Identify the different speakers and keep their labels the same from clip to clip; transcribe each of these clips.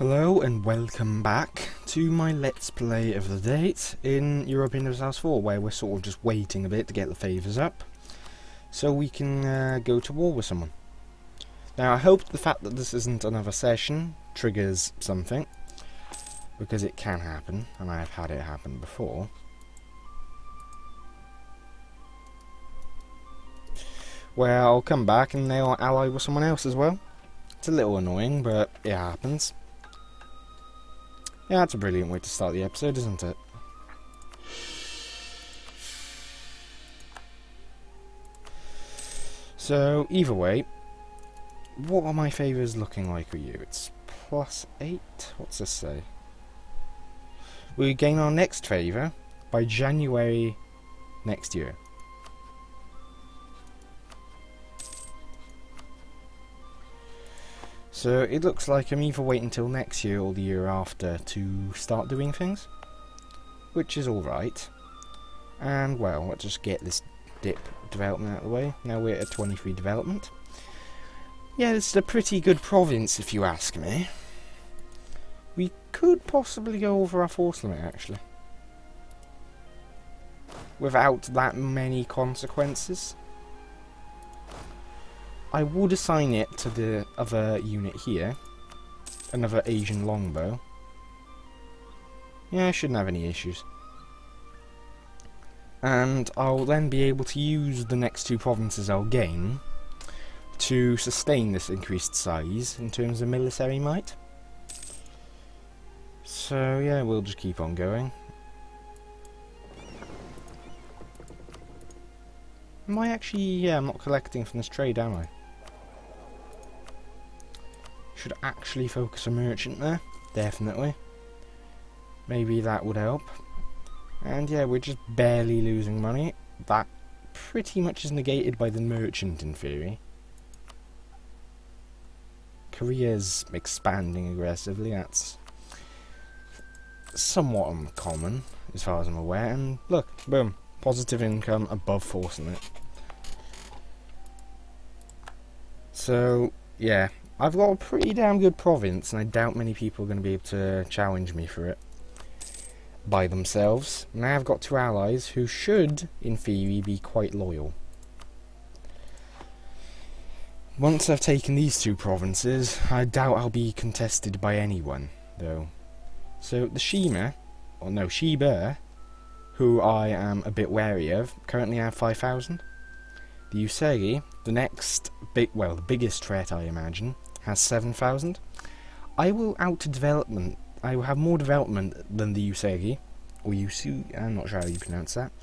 Speaker 1: Hello and welcome back to my Let's Play of the date in European House 4, where we're sort of just waiting a bit to get the favours up so we can go to war with someone. Now I hope the fact that this isn't another session triggers something, because it can happen, and I've had it happen before. Where I'll come back and they'll ally with someone else as well. It's a little annoying, but it happens. Yeah, that's a brilliant way to start the episode, isn't it? So, either way, what are my favours looking like with you? It's +8? What's this say? We gain our next favour by January next year. So it looks like I'm either waiting until next year or the year after to start doing things, which is alright. And well, let's just get this dip development out of the way. Now we're at 23 development. Yeah, it's a pretty good province if you ask me. We could possibly go over our force limit actually, without that many consequences. I would assign it to the other unit here, another Asian longbow. Yeah, I shouldn't have any issues. And I'll then be able to use the next two provinces I'll gain to sustain this increased size in terms of military might. So yeah, we'll just keep on going. Am I actually... yeah, I'm not collecting from this trade, am I? Should actually focus a merchant there, definitely. Maybe that would help. And yeah, we're just barely losing money. That pretty much is negated by the merchant in theory. Korea's expanding aggressively, that's somewhat uncommon as far as I'm aware. And look, boom, positive income above forcing it. So yeah, I've got a pretty damn good province, and I doubt many people are going to be able to challenge me for it by themselves. Now I've got two allies who should, in theory, be quite loyal. Once I've taken these two provinces, I doubt I'll be contested by anyone, though. So the Shima, or no, Shiba, who I am a bit wary of, currently have 5,000. The Usagi, the next big, well, the biggest threat I imagine, has 7,000. I will I will have more development than the Usagi, or Yusu, I'm not sure how you pronounce that.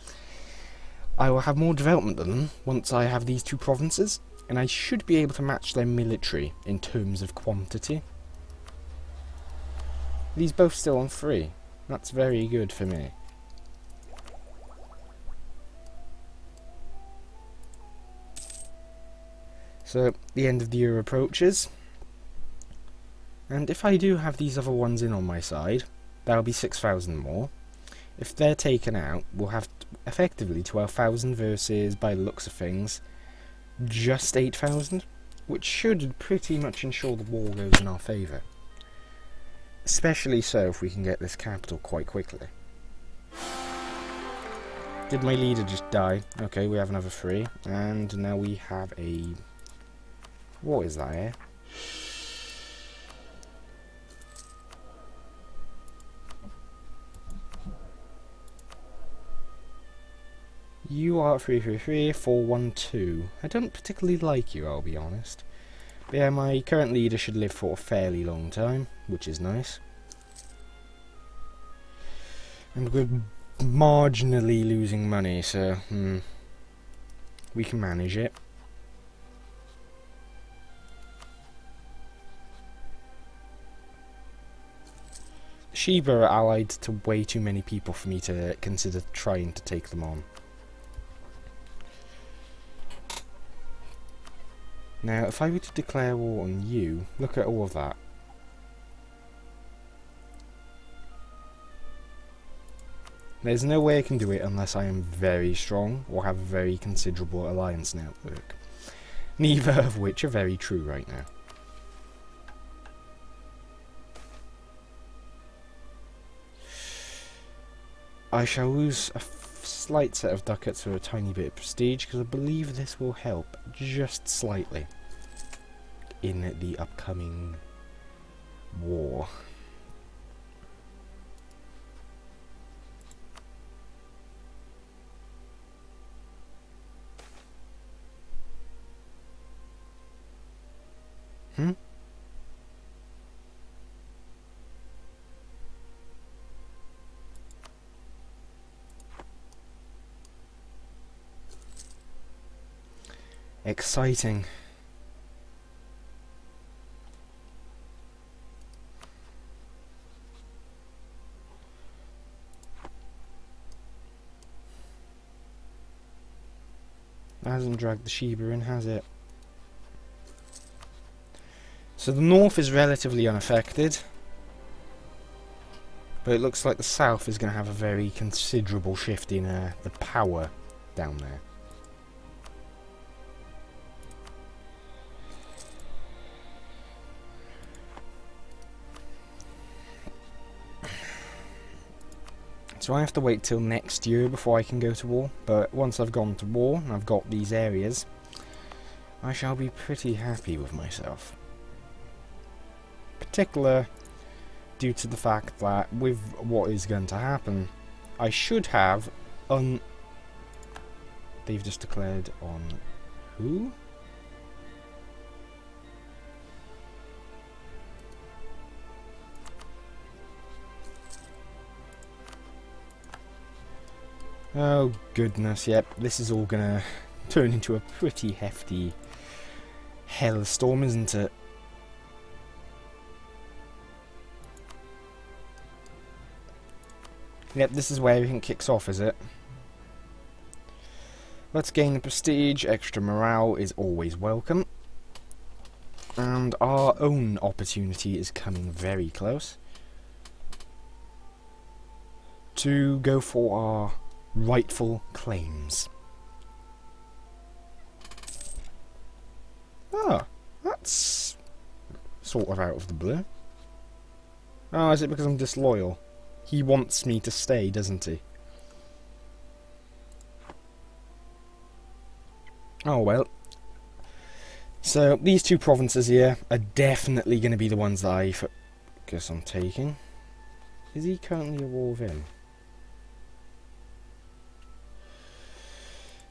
Speaker 1: I will have more development than them once I have these two provinces, and I should be able to match their military in terms of quantity. These both still on 3. That's very good for me. So, the end of the year approaches, and if I do have these other ones in on my side, that'll be 6,000 more. If they're taken out, we'll have effectively 12,000 versus, by the looks of things, just 8,000, which should pretty much ensure the war goes in our favour. Especially so if we can get this capital quite quickly. Did my leader just die? Okay, we have another 3, and now we have a... what is that here? You are 333-412. I don't particularly like you, I'll be honest. But yeah, my current leader should live for a fairly long time, which is nice. And we're marginally losing money, so we can manage it. Shiba are allied to way too many people for me to consider trying to take them on. Now, if I were to declare war on you, look at all of that. There's no way I can do it unless I am very strong or have a very considerable alliance network. Neither of which are very true right now. I shall lose a slight set of ducats for a tiny bit of prestige, because I believe this will help just slightly in the upcoming war. Exciting. That hasn't dragged the Sheba in, has it? So the north is relatively unaffected, but it looks like the south is going to have a very considerable shift in the power down there. So I have to wait till next year before I can go to war, but once I've gone to war and I've got these areas, I shall be pretty happy with myself. Particular due to the fact that with what is going to happen, I should have they've just declared on who? Oh goodness, yep, this is all gonna turn into a pretty hefty hellstorm, isn't it? Yep, this is where everything kicks off, is it? Let's gain the prestige, extra morale is always welcome. And our own opportunity is coming very close to go for our rightful claims. Ah, that's sort of out of the blue. Oh, is it because I'm disloyal? He wants me to stay, doesn't he? Oh well. So, these two provinces here are definitely going to be the ones that I focus on taking. Is he currently at war with him?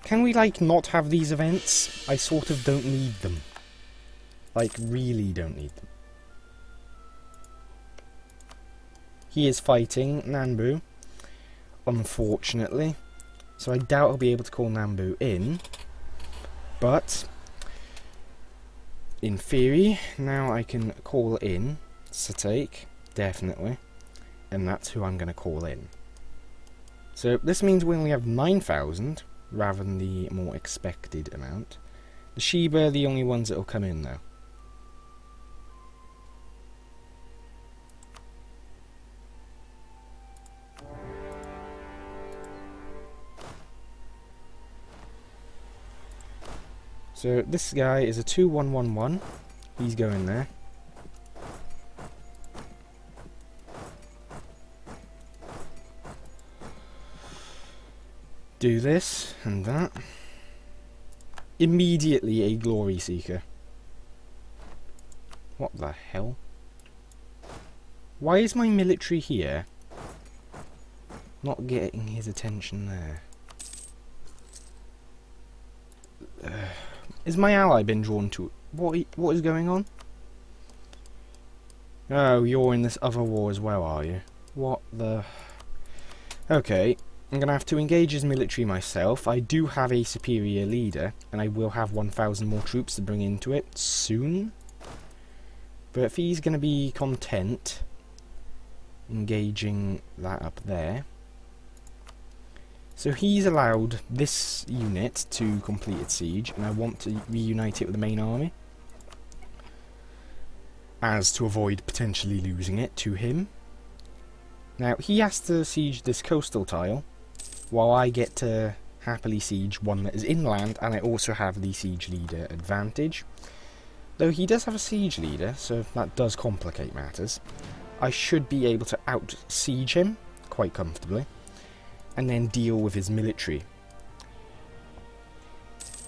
Speaker 1: Can we, like, not have these events? I sort of don't need them. Like, really don't need them. He is fighting Nanbu, unfortunately. So I doubt I'll be able to call Nanbu in. But, in theory, now I can call in Satake, definitely. And that's who I'm going to call in. So this means we only have 9,000. Rather than the more expected amount. The Sheba are the only ones that will come in though. So this guy is a 2111. He's going there. Do this and that. Immediately a glory seeker. What the hell? Why is my military here not getting his attention there? Is my ally been drawn to... What is going on? Oh, you're in this other war as well, are you? What the... Okay. I'm going to have to engage his military myself. I do have a superior leader, and I will have 1,000 more troops to bring into it soon. But if he's going to be content engaging that up there... So he's allowed this unit to complete its siege, and I want to reunite it with the main army. As to avoid potentially losing it to him. Now, he has to siege this coastal tile, while I get to happily siege one that is inland, and I also have the siege leader advantage. Though he does have a siege leader, so that does complicate matters. I should be able to out-siege him quite comfortably. and then deal with his military.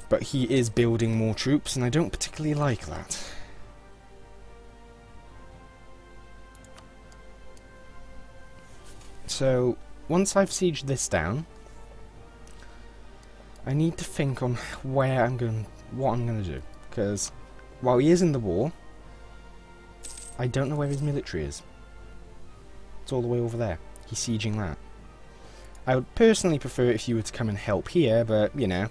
Speaker 1: But he is building more troops, and I don't particularly like that. So, once I've sieged this down, I need to think on what I'm going to do. Because, while he is in the war, I don't know where his military is. It's all the way over there. He's sieging that. I would personally prefer if you were to come and help here, but, you know,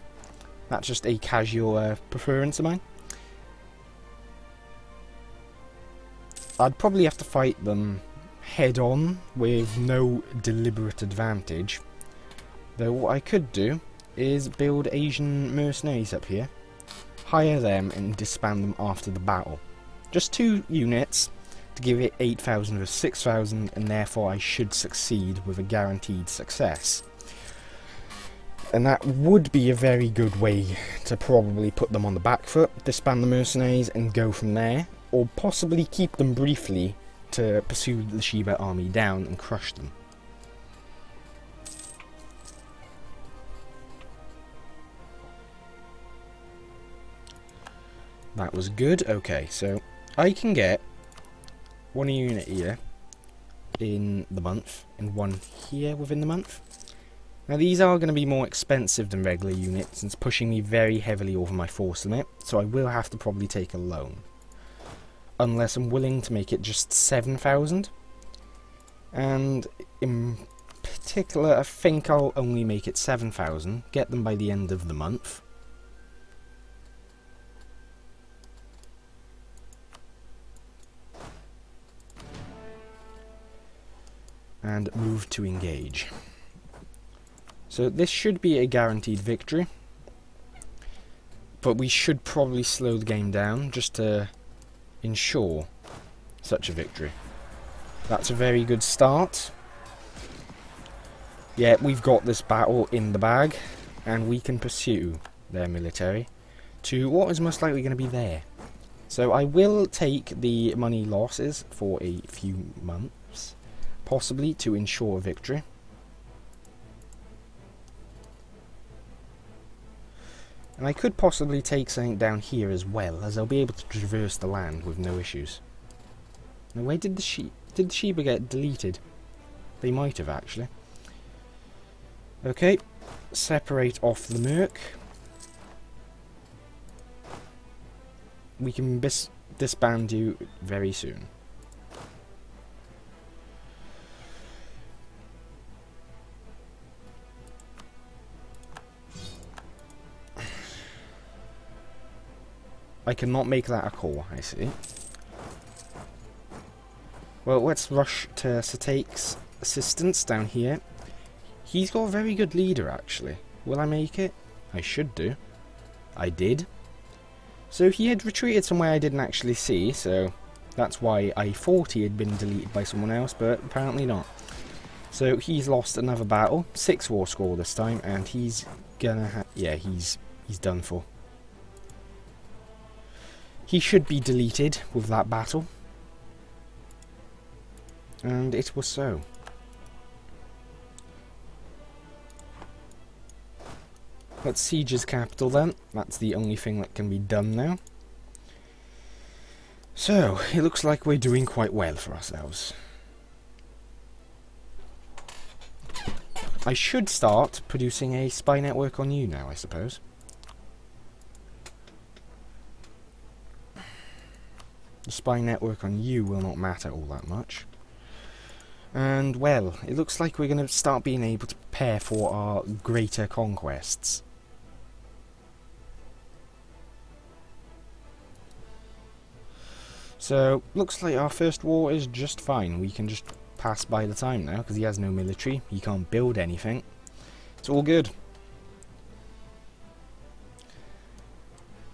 Speaker 1: that's just a casual preference of mine. I'd probably have to fight them head-on with no deliberate advantage. Though what I could do is build Asian mercenaries up here, hire them and disband them after the battle. Just 2 units to give it 8,000 or 6,000, and therefore I should succeed with a guaranteed success. And that would be a very good way to probably put them on the back foot, disband the mercenaries and go from there, or possibly keep them briefly to pursue the Shiba army down and crush them. That was good. Okay, so I can get 1 unit here in the month and 1 here within the month. Now these are going to be more expensive than regular units, and it's pushing me very heavily over my force limit, so I will have to probably take a loan. Unless I'm willing to make it just 7,000. And in particular, I think I'll only make it 7,000, get them by the end of the month. And move to engage. So this should be a guaranteed victory, but we should probably slow the game down just to ensure such a victory. That's a very good start. Yeah, we've got this battle in the bag, and we can pursue their military to what is most likely going to be there. So I will take the money losses for a few months, possibly to ensure a victory. And I could possibly take something down here as well, as I'll be able to traverse the land with no issues. Now where did the Shiba get deleted? They might have actually. Okay, separate off the Merc. We can disband you very soon. I cannot make that a core, I see. Well, let's rush to Satake's assistance down here. He's got a very good leader, actually. Will I make it? I should do. I did. So he had retreated somewhere I didn't actually see, so that's why I thought he had been deleted by someone else, but apparently not. So he's lost another battle, 6 war score this time, and he's gonna yeah, he's done for. He should be deleted with that battle. And it was so. Let's siege his capital then. That's the only thing that can be done now. So, it looks like we're doing quite well for ourselves. I should start producing a spy network on you now, I suppose. The spy network on you will not matter all that much. And, well, it looks like we're going to start being able to prepare for our greater conquests. So, looks like our first war is just fine. We can just pass by the time now, because he has no military. He can't build anything. It's all good.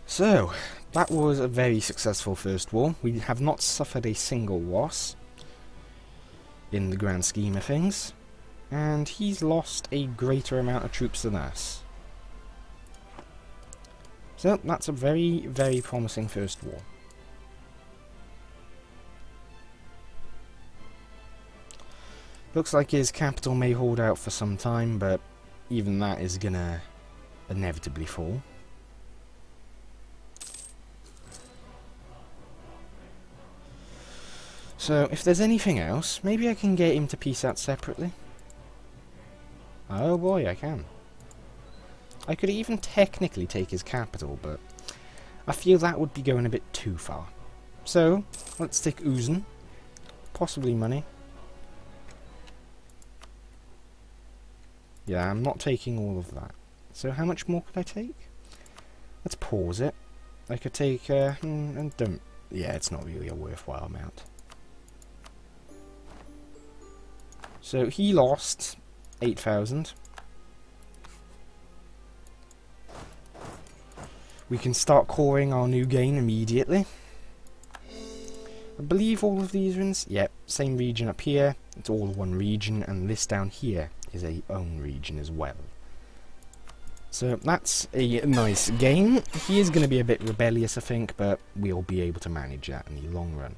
Speaker 1: So, that was a very successful first war. We have not suffered a single loss in the grand scheme of things, and he's lost a greater amount of troops than us. So that's a very, very promising first war. Looks like his capital may hold out for some time, but even that is gonna inevitably fall. So, if there's anything else, maybe I can get him to peace out separately. Oh boy, I can. I could even technically take his capital, but I feel that would be going a bit too far. So, let's take Uzun. Possibly money. Yeah, I'm not taking all of that. So how much more could I take? Let's pause it. I could take, and don't... Yeah, it's not really a worthwhile amount. So he lost 8,000. We can start coring our new gain immediately. I believe all of these are in... Yep, same region up here. It's all one region, and this down here is a own region as well. So that's a nice gain. He is going to be a bit rebellious, I think, but we'll be able to manage that in the long run.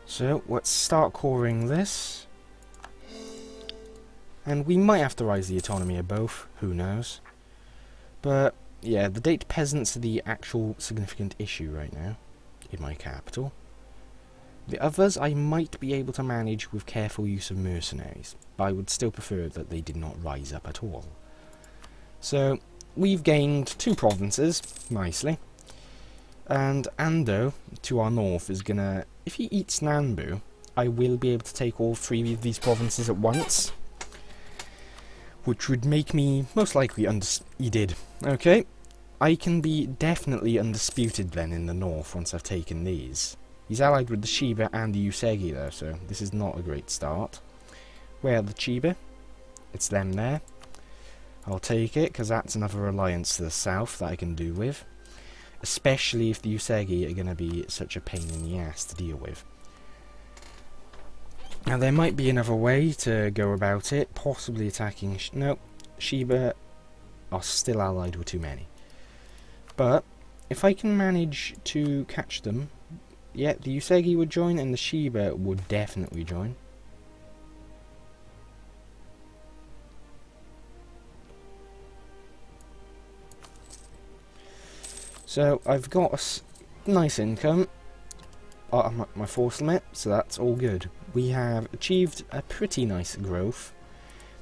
Speaker 1: So, let's start coring this. And we might have to rise the autonomy of both, who knows. But, yeah, the Date peasants are the actual significant issue right now, in my capital. The others I might be able to manage with careful use of mercenaries, but I would still prefer that they did not rise up at all. So, we've gained 2 provinces, nicely. And Ando, to our north, is gonna... If he eats Nanbu, I will be able to take all 3 of these provinces at once. Which would make me most likely He did. Okay. I can be definitely undisputed then in the north once I've taken these. He's allied with the Shiba and the Usegi though, so this is not a great start. Where are the Chiba? It's them there. I'll take it, because that's another alliance to the south that I can do with. Especially if the Usegi are going to be such a pain in the ass to deal with. Now there might be another way to go about it, possibly attacking... Nope, Shiba are still allied with too many. But, if I can manage to catch them, yeah, the Usegi would join and the Shiba would definitely join. So, I've got a nice income. My force limit, so that's all good. We have achieved a pretty nice growth.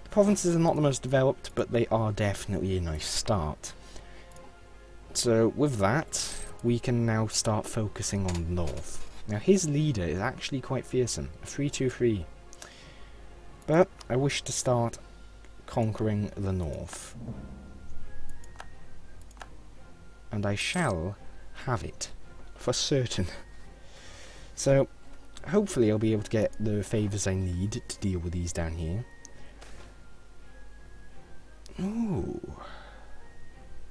Speaker 1: The provinces are not the most developed, but they are definitely a nice start. So with that, we can now start focusing on the north. Now his leader is actually quite fearsome, a 3-2-3. But I wish to start conquering the north. And I shall have it, for certain. So, hopefully I'll be able to get the favours I need to deal with these down here. Ooh.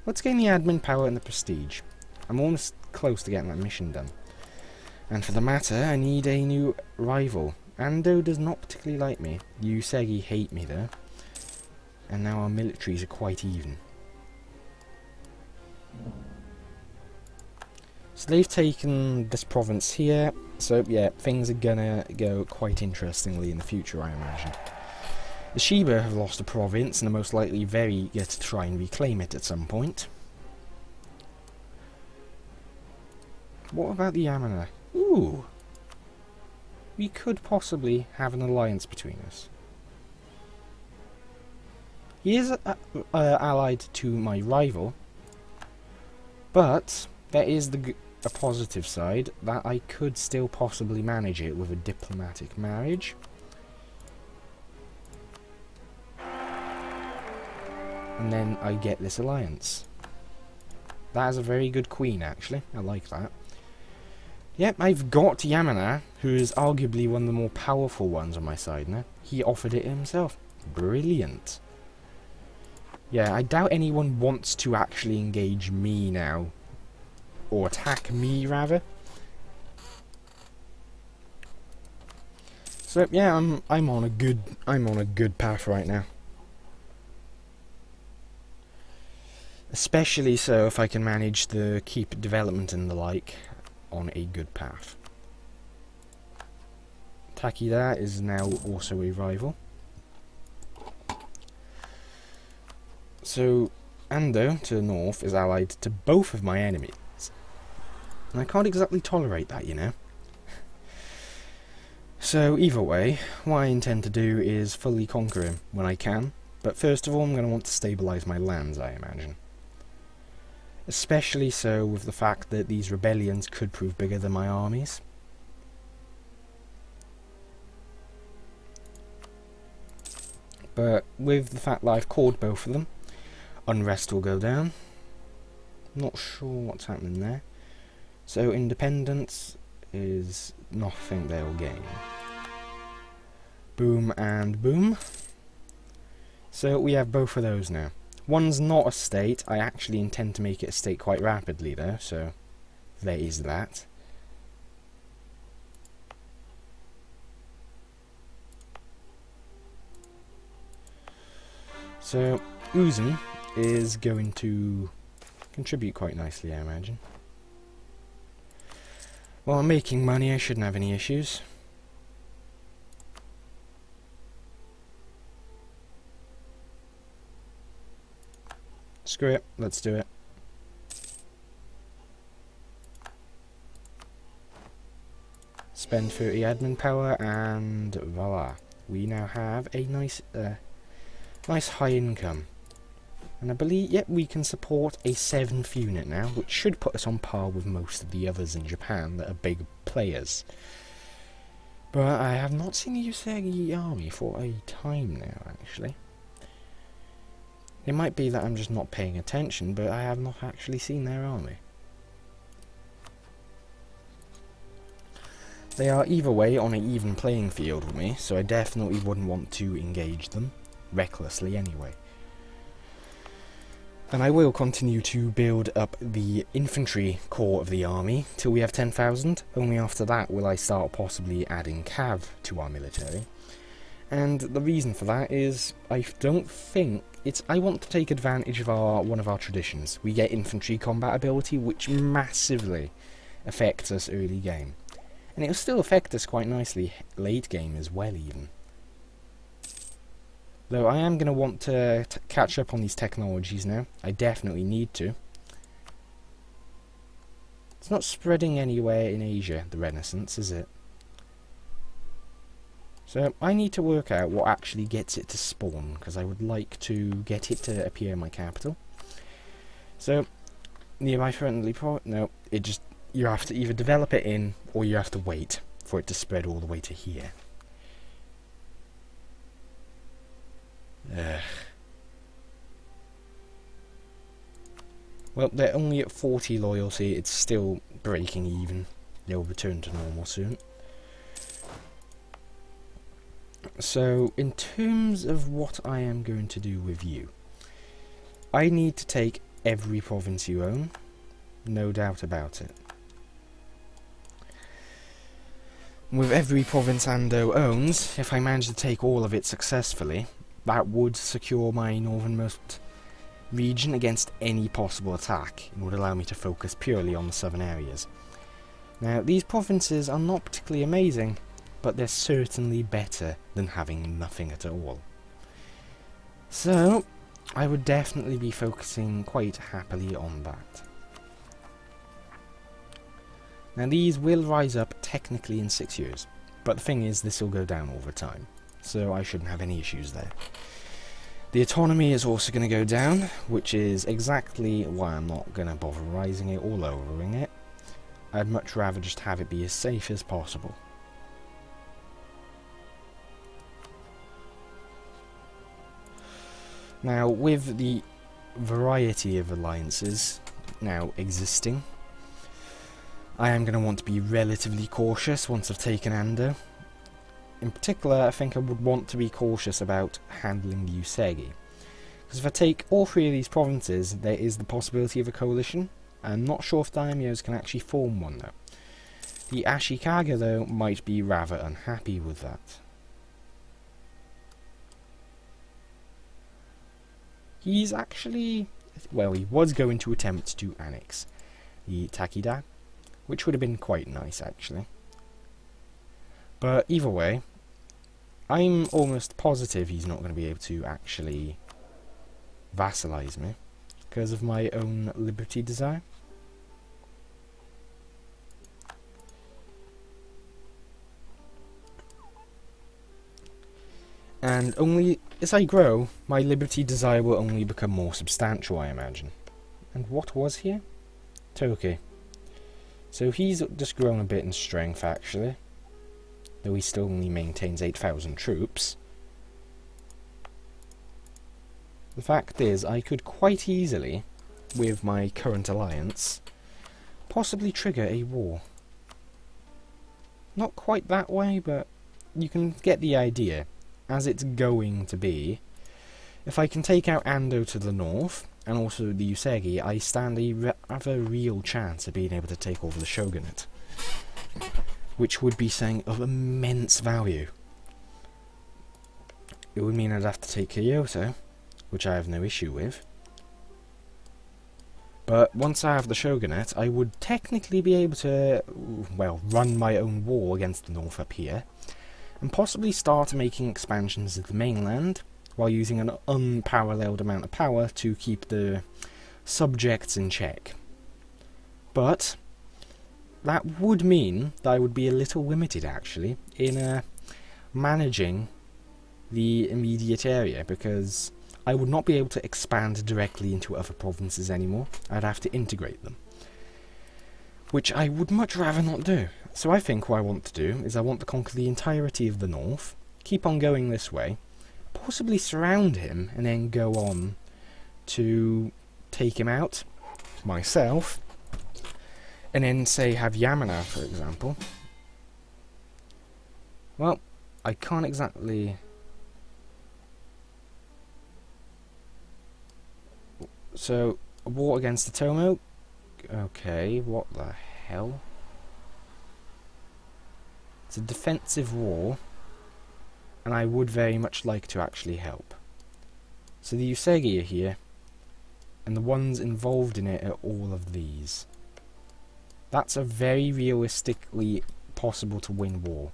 Speaker 1: Let's gain the admin power and the prestige. I'm almost close to getting that mission done. And for the matter, I need a new rival. Ando does not particularly like me. The Usegi hate me though. And now our militaries are quite even. So they've taken this province here, so yeah, things are gonna go quite interestingly in the future, I imagine. The Shiba have lost a province and are most likely very eager to try and reclaim it at some point. What about the Yamana? Ooh! We could possibly have an alliance between us. He is allied to my rival, but there is a positive side, that I could still possibly manage it with a diplomatic marriage. And then I get this alliance. That is a very good queen, actually. I like that. Yep, I've got Yamana, who is arguably one of the more powerful ones on my side now. He offered it himself. Brilliant. Yeah, I doubt anyone wants to actually engage me now. Or attack me, rather. So yeah, I'm on a good path right now. Especially so if I can manage to keep development and the like on a good path. Taki there is now also a rival. So Ando to the north is allied to both of my enemies. And I can't exactly tolerate that, you know. So either way, what I intend to do is fully conquer him when I can. But first of all, I'm going to want to stabilise my lands, I imagine. Especially so with the fact that these rebellions could prove bigger than my armies. But with the fact that I've caught both of them, unrest will go down. Not sure what's happening there. So independence is nothing they'll gain. Boom and boom. So we have both of those now. One's not a state. I actually intend to make it a state quite rapidly though, so there is that. So Uzun is going to contribute quite nicely, I imagine. Well, I'm making money, I shouldn't have any issues. Screw it, let's do it. Spend 30 admin power and voila. We now have a nice high income. And I believe, yep, we can support a 7th unit now, which should put us on par with most of the others in Japan that are big players. But I have not seen the Usagi army for a time now, actually. It might be that I'm just not paying attention, but I have not actually seen their army. They are either way on an even playing field with me, so I definitely wouldn't want to engage them, recklessly anyway. And I will continue to build up the infantry core of the army till we have 10,000. Only after that will I start possibly adding cav to our military. And the reason for that is I don't think I want to take advantage of one of our traditions. We get infantry combat ability, which massively affects us early game. And it will still affect us quite nicely late game as well, even. Though I am going to want to catch up on these technologies now. I definitely need to. It's not spreading anywhere in Asia, the Renaissance, is it? So I need to work out what actually gets it to spawn, because I would like to get it to appear in my capital. So, nearby friendly no, you have to either develop it in, or you have to wait for it to spread all the way to here. Well, they're only at 40 loyalty, it's still breaking even. They'll return to normal soon. So, in terms of what I am going to do with you, I need to take every province you own, no doubt about it. With every province Ando owns, if I manage to take all of it successfully, that would secure my northernmost region against any possible attack and would allow me to focus purely on the southern areas. Now, these provinces are not particularly amazing, but they're certainly better than having nothing at all. So, I would definitely be focusing quite happily on that. Now, these will rise up technically in 6 years, but the thing is, this will go down over time, so I shouldn't have any issues there. The autonomy is also going to go down, which is exactly why I'm not going to bother rising it or lowering it. I'd much rather just have it be as safe as possible. Now, with the variety of alliances now existing, I am going to want to be relatively cautious once I've taken Ando. In particular, I think I would want to be cautious about handling the Usagi. Because if I take all 3 of these provinces, there is the possibility of a coalition. I'm not sure if daimyos can actually form one though. The Ashikaga though might be rather unhappy with that. he's actually, well, he was going to attempt to annex the Takida, which would have been quite nice, actually. But either way, I'm almost positive he's not going to be able to actually vassalize me because of my own liberty desire. And only as I grow, my liberty desire will only become more substantial, I imagine. And what was here? Toki. So he's just grown a bit in strength, actually. Though he still only maintains 8,000 troops. The fact is, I could quite easily, with my current alliance, possibly trigger a war. Not quite that way, but you can get the idea. As it's going to be, if I can take out Ando to the north, and also the Usagi, I stand a rather real chance of being able to take over the shogunate. Which would be something of immense value. It would mean I'd have to take Kyoto, which I have no issue with. But once I have the shogunate, I would technically be able to, well, run my own war against the north up here, and possibly start making expansions of the mainland, while using an unparalleled amount of power to keep the subjects in check. But that would mean that I would be a little limited, actually, in managing the immediate area, because I would not be able to expand directly into other provinces anymore. I'd have to integrate them, which I would much rather not do. So I think what I want to do is I want to conquer the entirety of the north, keep on going this way, possibly surround him, and then go on to take him out myself, and then say have Yamana, for example. Well, I can't exactly... So, a war against the Tomo? Okay, what the hell? It's a defensive war, and I would very much like to actually help. So the Usagi are here, and the ones involved in it are all of these. That's a very realistically possible to win war.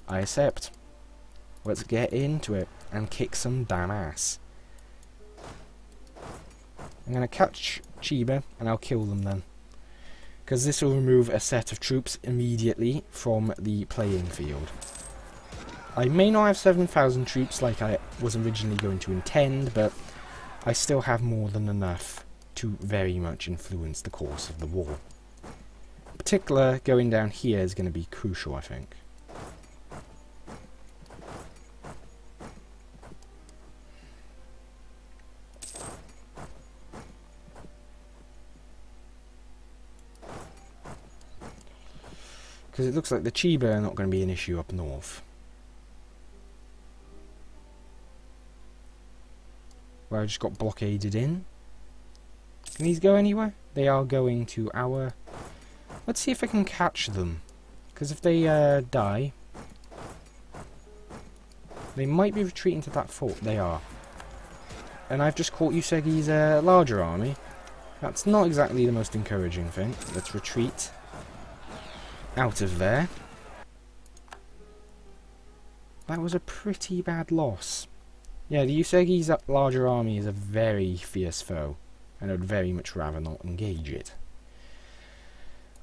Speaker 1: I accept. Let's get into it and kick some damn ass. I'm going to catch Chiba, and I'll kill them then. Because this will remove a set of troops immediately from the playing field. I may not have 7,000 troops like I was originally going to intend, but I still have more than enough to very much influence the course of the war. In particular, going down here is going to be crucial, I think. Because it looks like the Chiba are not going to be an issue up north. Where I just got blockaded in. Can these go anywhere? They are going to our... Let's see if I can catch them. Because if they die... They might be retreating to that fort. They are. And I've just caught Usagi's larger army. That's not exactly the most encouraging thing. Let's retreat out of there. That was a pretty bad loss. Yeah, the Usagi's larger army is a very fierce foe, and I would very much rather not engage it.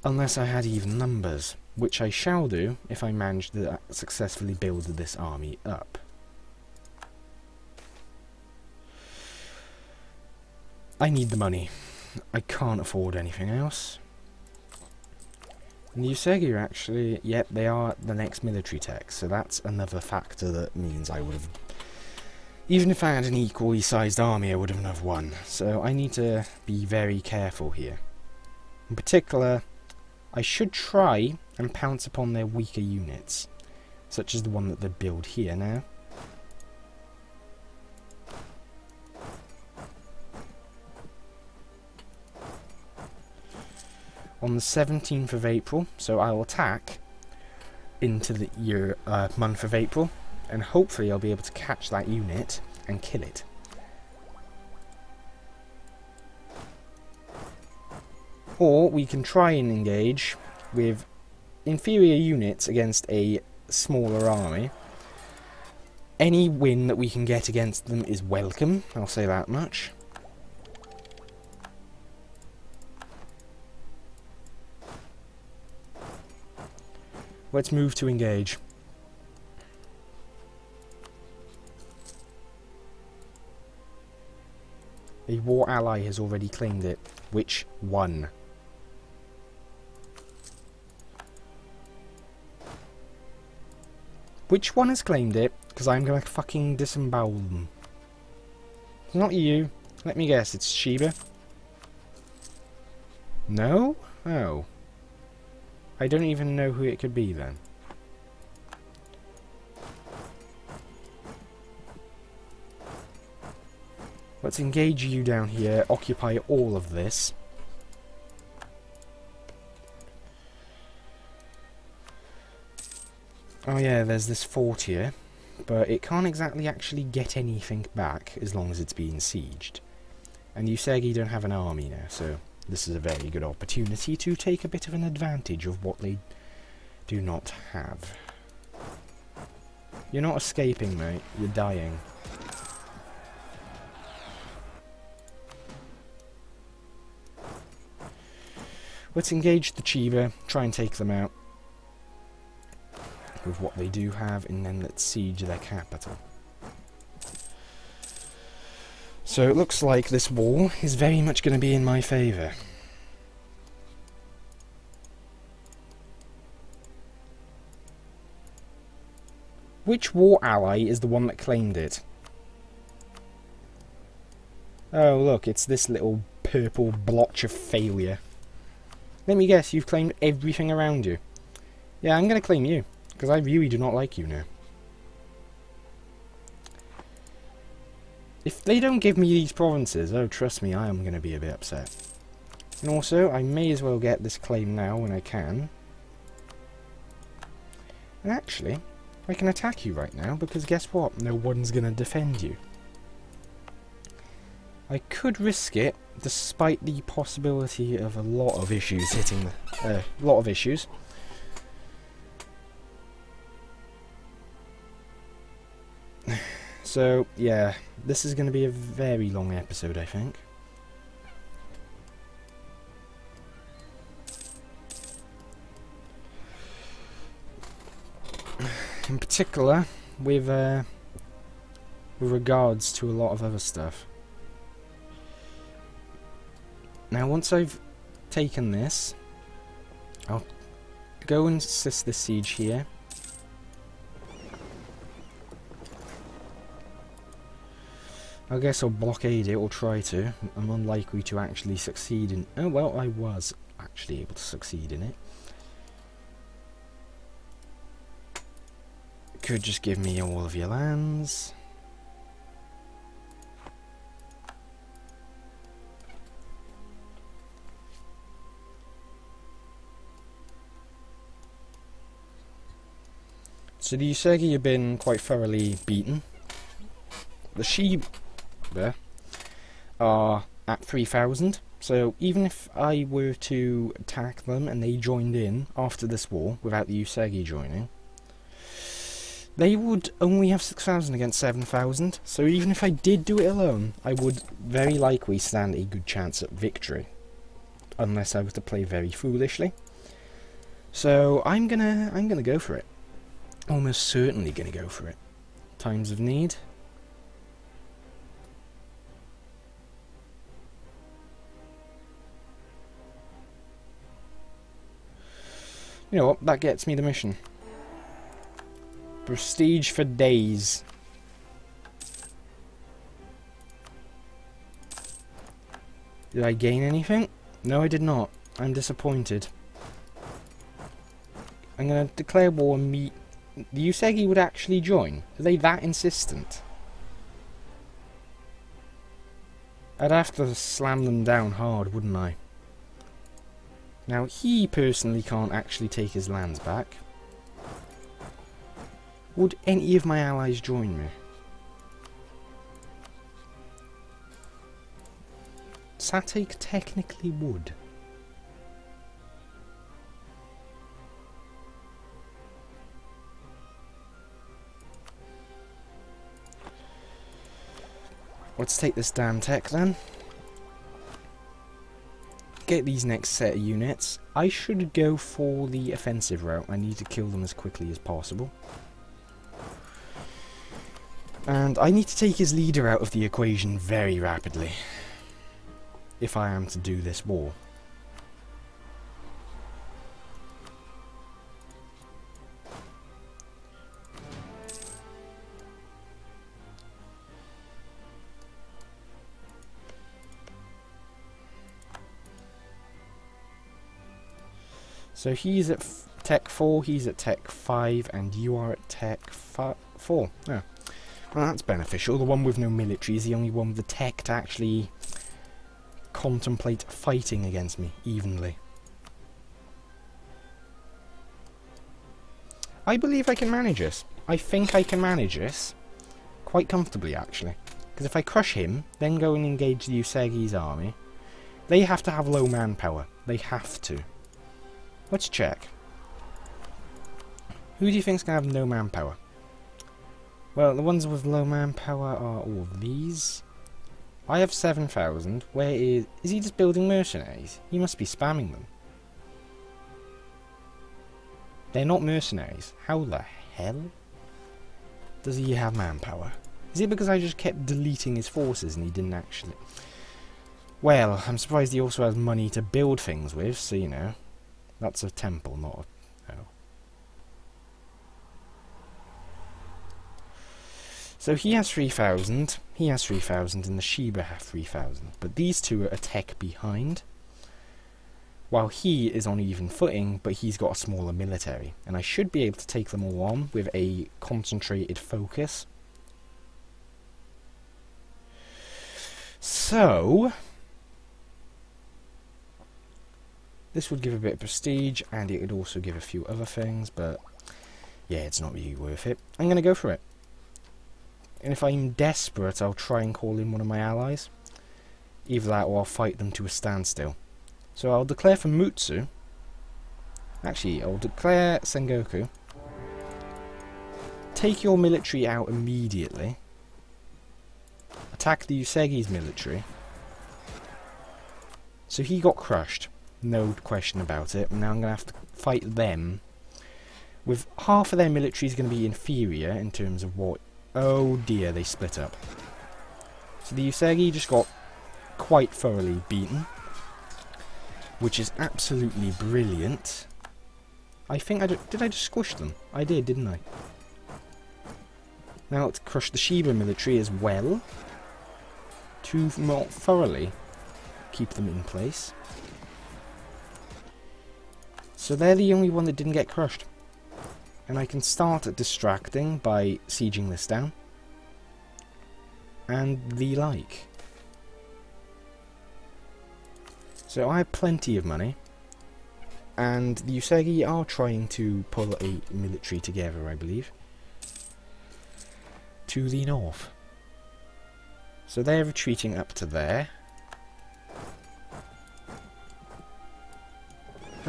Speaker 1: Unless I had even numbers, which I shall do if I manage to successfully build this army up. I need the money. I can't afford anything else. And the Usagi are actually, yep, they are the next military tech, so that's another factor that means I would have, even if I had an equally sized army, I wouldn't have won. So I need to be very careful here. In particular, I should try and pounce upon their weaker units, such as the one that they build here now. On the 17th of April, so I'll attack into the month of April, and hopefully I'll be able to catch that unit and kill it. Or we can try and engage with inferior units against a smaller army. Any win that we can get against them is welcome, I'll say that much. Let's move to engage. A war ally has already claimed it. Which one? Which one has claimed it? Because I'm gonna fucking disembowel them. It's not you. Let me guess, it's Sheba? No? Oh. I don't even know who it could be then. Let's engage you down here, occupy all of this. Oh yeah, there's this fort here, but it can't exactly actually get anything back as long as it's being sieged. And Usagi don't have an army now, so this is a very good opportunity to take a bit of an advantage of what they do not have. You're not escaping, mate. You're dying. Let's engage the Chiba, try and take them out with what they do have, and then let's siege their capital. So it looks like this war is very much going to be in my favour. Which war ally is the one that claimed it? Oh look, it's this little purple blotch of failure. Let me guess, you've claimed everything around you. Yeah, I'm going to claim you, because I really do not like you now. If they don't give me these provinces, oh trust me, I am going to be a bit upset. And also, I may as well get this claim now when I can. And actually, I can attack you right now, because guess what? No one's going to defend you. I could risk it, despite the possibility of a lot of issues hitting the... lot of issues. So, yeah, this is going to be a very long episode, I think. In particular, with regards to a lot of other stuff. Now, once I've taken this, I'll go and assist the siege here. I guess I'll blockade it, or try to. I'm unlikely to actually succeed in... Oh, well, I was actually able to succeed in it. Could just give me all of your lands. So the Usagi have been quite thoroughly beaten. The Shiba are at 3,000, so even if I were to attack them and they joined in after this war without the Usagi joining, they would only have 6,000 against 7,000, so even if I did do it alone, I would very likely stand a good chance at victory, unless I was to play very foolishly. So I'm gonna go for it. Almost certainly gonna go for it. Times of need. You know what? That gets me the mission. Prestige for days. Did I gain anything? No, I did not. I'm disappointed. I'm gonna declare war and meet... The Usagi would actually join. Are they that insistent? I'd have to slam them down hard, wouldn't I? Now, he personally can't actually take his lands back. Would any of my allies join me? Satake technically would. let's take this damn tech then. Get these next set of units. I should go for the offensive route. I need to kill them as quickly as possible. And I need to take his leader out of the equation very rapidly, if I am to do this war. So he's at Tech 4, he's at Tech 5, and you are at Tech 4. Oh. Well, that's beneficial. The one with no military is the only one with the tech to actually contemplate fighting against me evenly. I believe I can manage this. I think I can manage this quite comfortably, actually. Because if I crush him, then go and engage the Usegi's army, they have to have low manpower. They have to. Let's check. Who do you think's going to have no manpower? Well, the ones with low manpower are all of these. I have 7,000. Where is he just building mercenaries? He must be spamming them. They're not mercenaries. How the hell does he have manpower? Is it because I just kept deleting his forces and he didn't actually... Well, I'm surprised he also has money to build things with, so you know. That's a temple, not a... No. So he has 3,000, he has 3,000, and the Sheba have 3,000. But these two are a tech behind. While he is on even footing, but he's got a smaller military. And I should be able to take them all on with a concentrated focus. So... this would give a bit of prestige, and it would also give a few other things, but yeah, it's not really worth it. I'm going to go for it. And if I'm desperate, I'll try and call in one of my allies. Either that or I'll fight them to a standstill. So I'll declare for Mutsu. Actually, I'll declare Sengoku. Take your military out immediately. Attack the Usegi's military. So he got crushed. No question about it. Now I'm going to have to fight them. With half of their military is going to be inferior in terms of what... Oh dear, they split up. So the Usegi just got quite thoroughly beaten. Which is absolutely brilliant. I think I did I just squish them? I did, didn't I? Now let's crush the Sheba military as well. To more thoroughly keep them in place. So they're the only one that didn't get crushed. And I can start distracting by sieging this down. And the like. So I have plenty of money. And the Usegi are trying to pull a military together, I believe. To the north. So they're retreating up to there.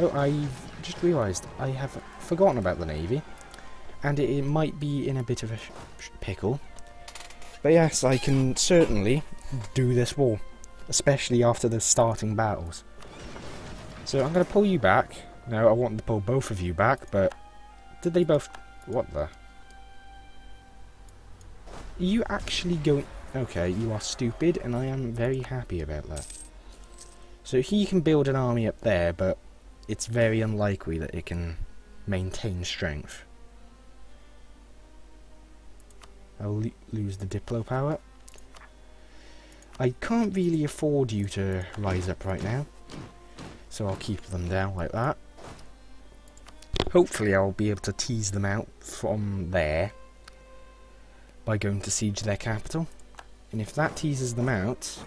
Speaker 1: Oh, I've just realised I have forgotten about the Navy. And it might be in a bit of a pickle. But yes, I can certainly do this war. Especially after the starting battles. So I'm going to pull you back. No, I wanted to pull both of you back, but... Did they both... What the... Are you actually going... Okay, you are stupid, and I am very happy about that. So he can build an army up there, but... it's very unlikely that it can maintain strength. I'll lose the Diplo power. I can't really afford you to rise up right now. So I'll keep them down like that. Hopefully I'll be able to tease them out from there. By going to siege their capital. And if that teases them out...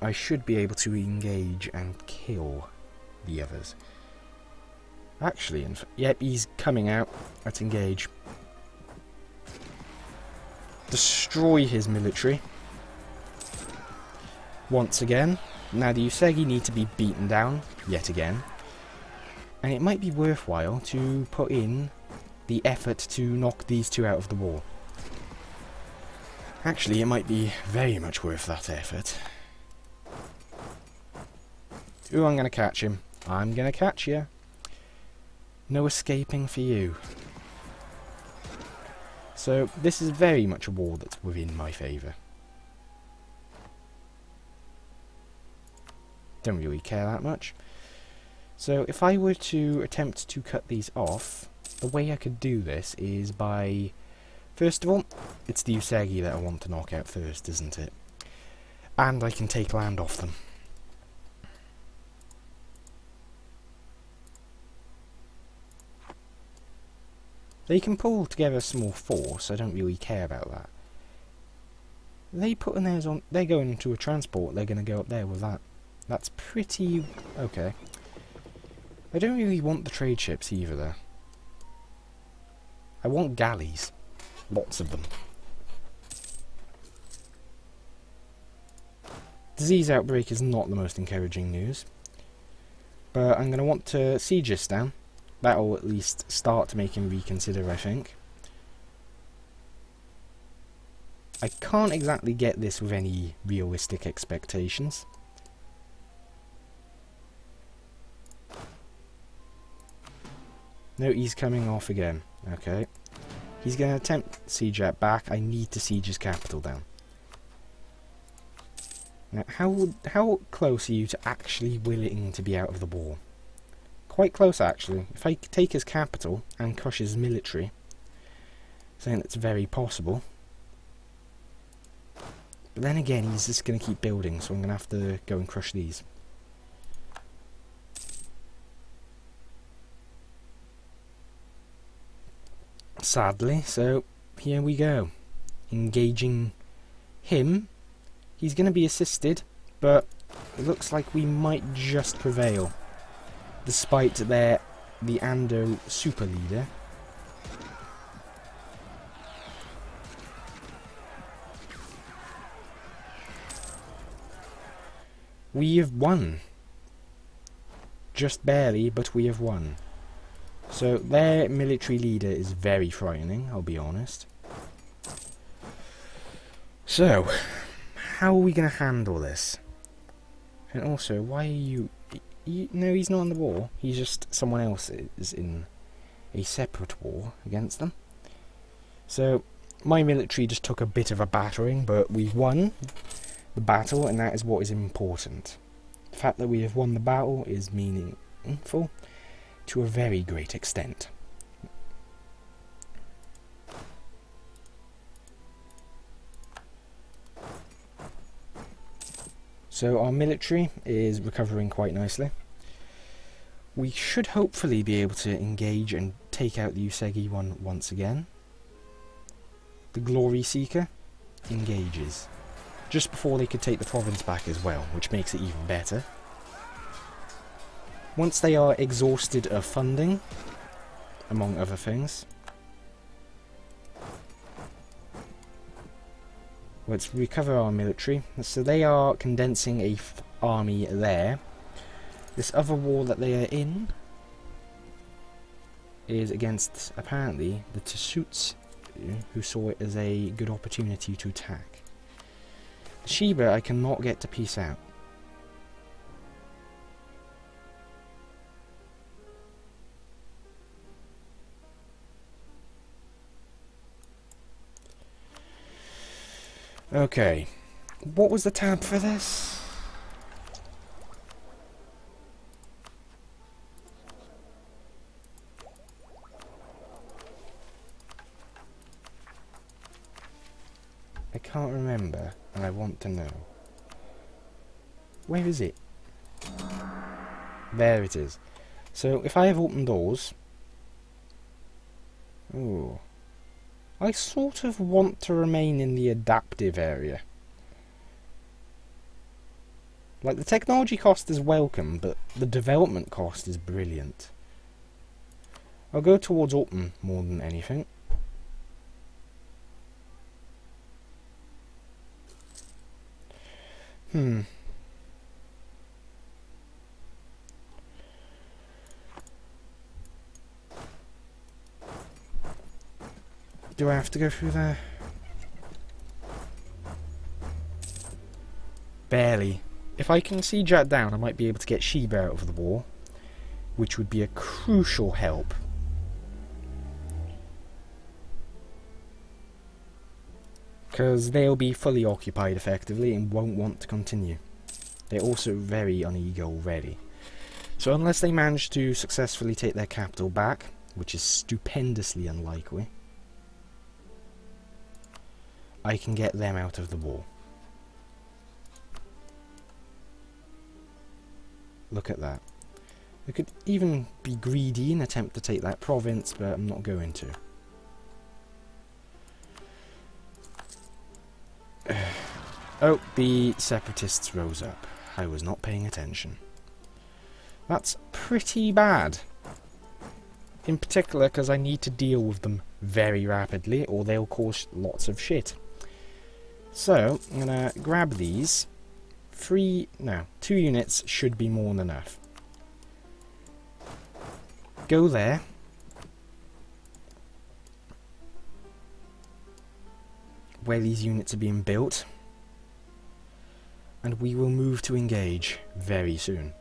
Speaker 1: I should be able to engage and kill the others. Actually, yep, he's coming out. Let's engage. Destroy his military. Once again. Now the Usegi need to be beaten down, yet again. And it might be worthwhile to put in the effort to knock these two out of the war. Actually, it might be very much worth that effort. Ooh, I'm gonna catch him. I'm gonna catch you. No escaping for you. So, this is very much a war that's within my favour. Don't really care that much. So, if I were to attempt to cut these off, the way I could do this is by... First of all, it's the Usagi that I want to knock out first, isn't it? And I can take land off them. They can pull together a small force, I don't really care about that. They putting theirs on, they're going into a transport, they're going to go up there with that. That's pretty okay. I don't really want the trade ships either though. I want galleys. Lots of them. Disease outbreak is not the most encouraging news. But I'm going to want to siege this down. That'll at least start to make him reconsider, I think. I can't exactly get this with any realistic expectations. No, he's coming off again. Okay. He's going to attempt siege that back. I need to siege his capital down. Now, how close are you to actually willing to be out of the war? Quite close, actually. If I take his capital and crush his military, saying that's very possible. But then again, he's just going to keep building, so I'm going to have to go and crush these. Sadly, so here we go. Engaging him. He's going to be assisted, but it looks like we might just prevail. Despite the Ando super leader. We have won. Just barely, but we have won. So their military leader is very frightening, I'll be honest. So, how are we going to handle this? And also, why are you... No, he's not in the war. He's just someone else is in a separate war against them. So, my military just took a bit of a battering, but we've won the battle, and that is what is important. The fact that we have won the battle is meaningful to a very great extent. So our military is recovering quite nicely. We should hopefully be able to engage and take out the Usagi one once again. The Glory Seeker engages. Just before they could take the province back as well, which makes it even better. Once they are exhausted of funding, among other things, let's recover our military. So they are condensing a army there. This other war that they are in is against, apparently, the Tsuts, who saw it as a good opportunity to attack. The Shiba I cannot get to peace out. Okay, what was the tab for this? I can't remember, and I want to know. Where is it? There it is. So, if I have open doors... Ooh. I sort of want to remain in the adaptive area. Like, the technology cost is welcome, but the development cost is brilliant. I'll go towards open more than anything. Do I have to go through there? Rebelli. If I can siege that down, I might be able to get Sheba out of the war, which would be a crucial help. Because they'll be fully occupied effectively and won't want to continue. They're also very uneager already. So unless they manage to successfully take their capital back, which is stupendously unlikely, I can get them out of the war. Look at that. I could even be greedy and attempt to take that province, but I'm not going to. Oh, the separatists rose up. I was not paying attention. That's pretty bad. In particular because I need to deal with them very rapidly or they'll cause lots of shit. So, I'm going to grab these. 2 units should be more than enough. Go there. Where these units are being built. And we will move to engage very soon.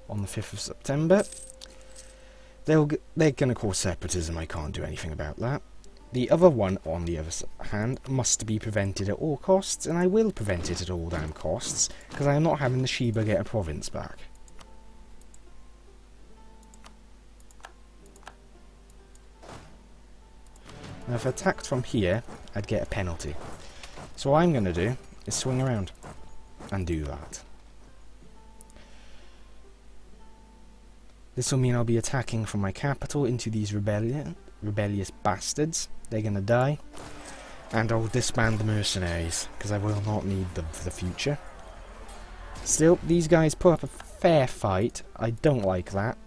Speaker 1: On the 5th of September. They're going to cause separatism, I can't do anything about that. The other one, on the other hand, must be prevented at all costs, and I will prevent it at all damn costs, because I am not having the Sheba get a province back. Now if I attacked from here, I'd get a penalty. So what I'm going to do is swing around and do that. This will mean I'll be attacking from my capital into these rebellious bastards. They're going to die. And I'll disband the mercenaries, because I will not need them for the future. Still, these guys put up a fair fight. I don't like that.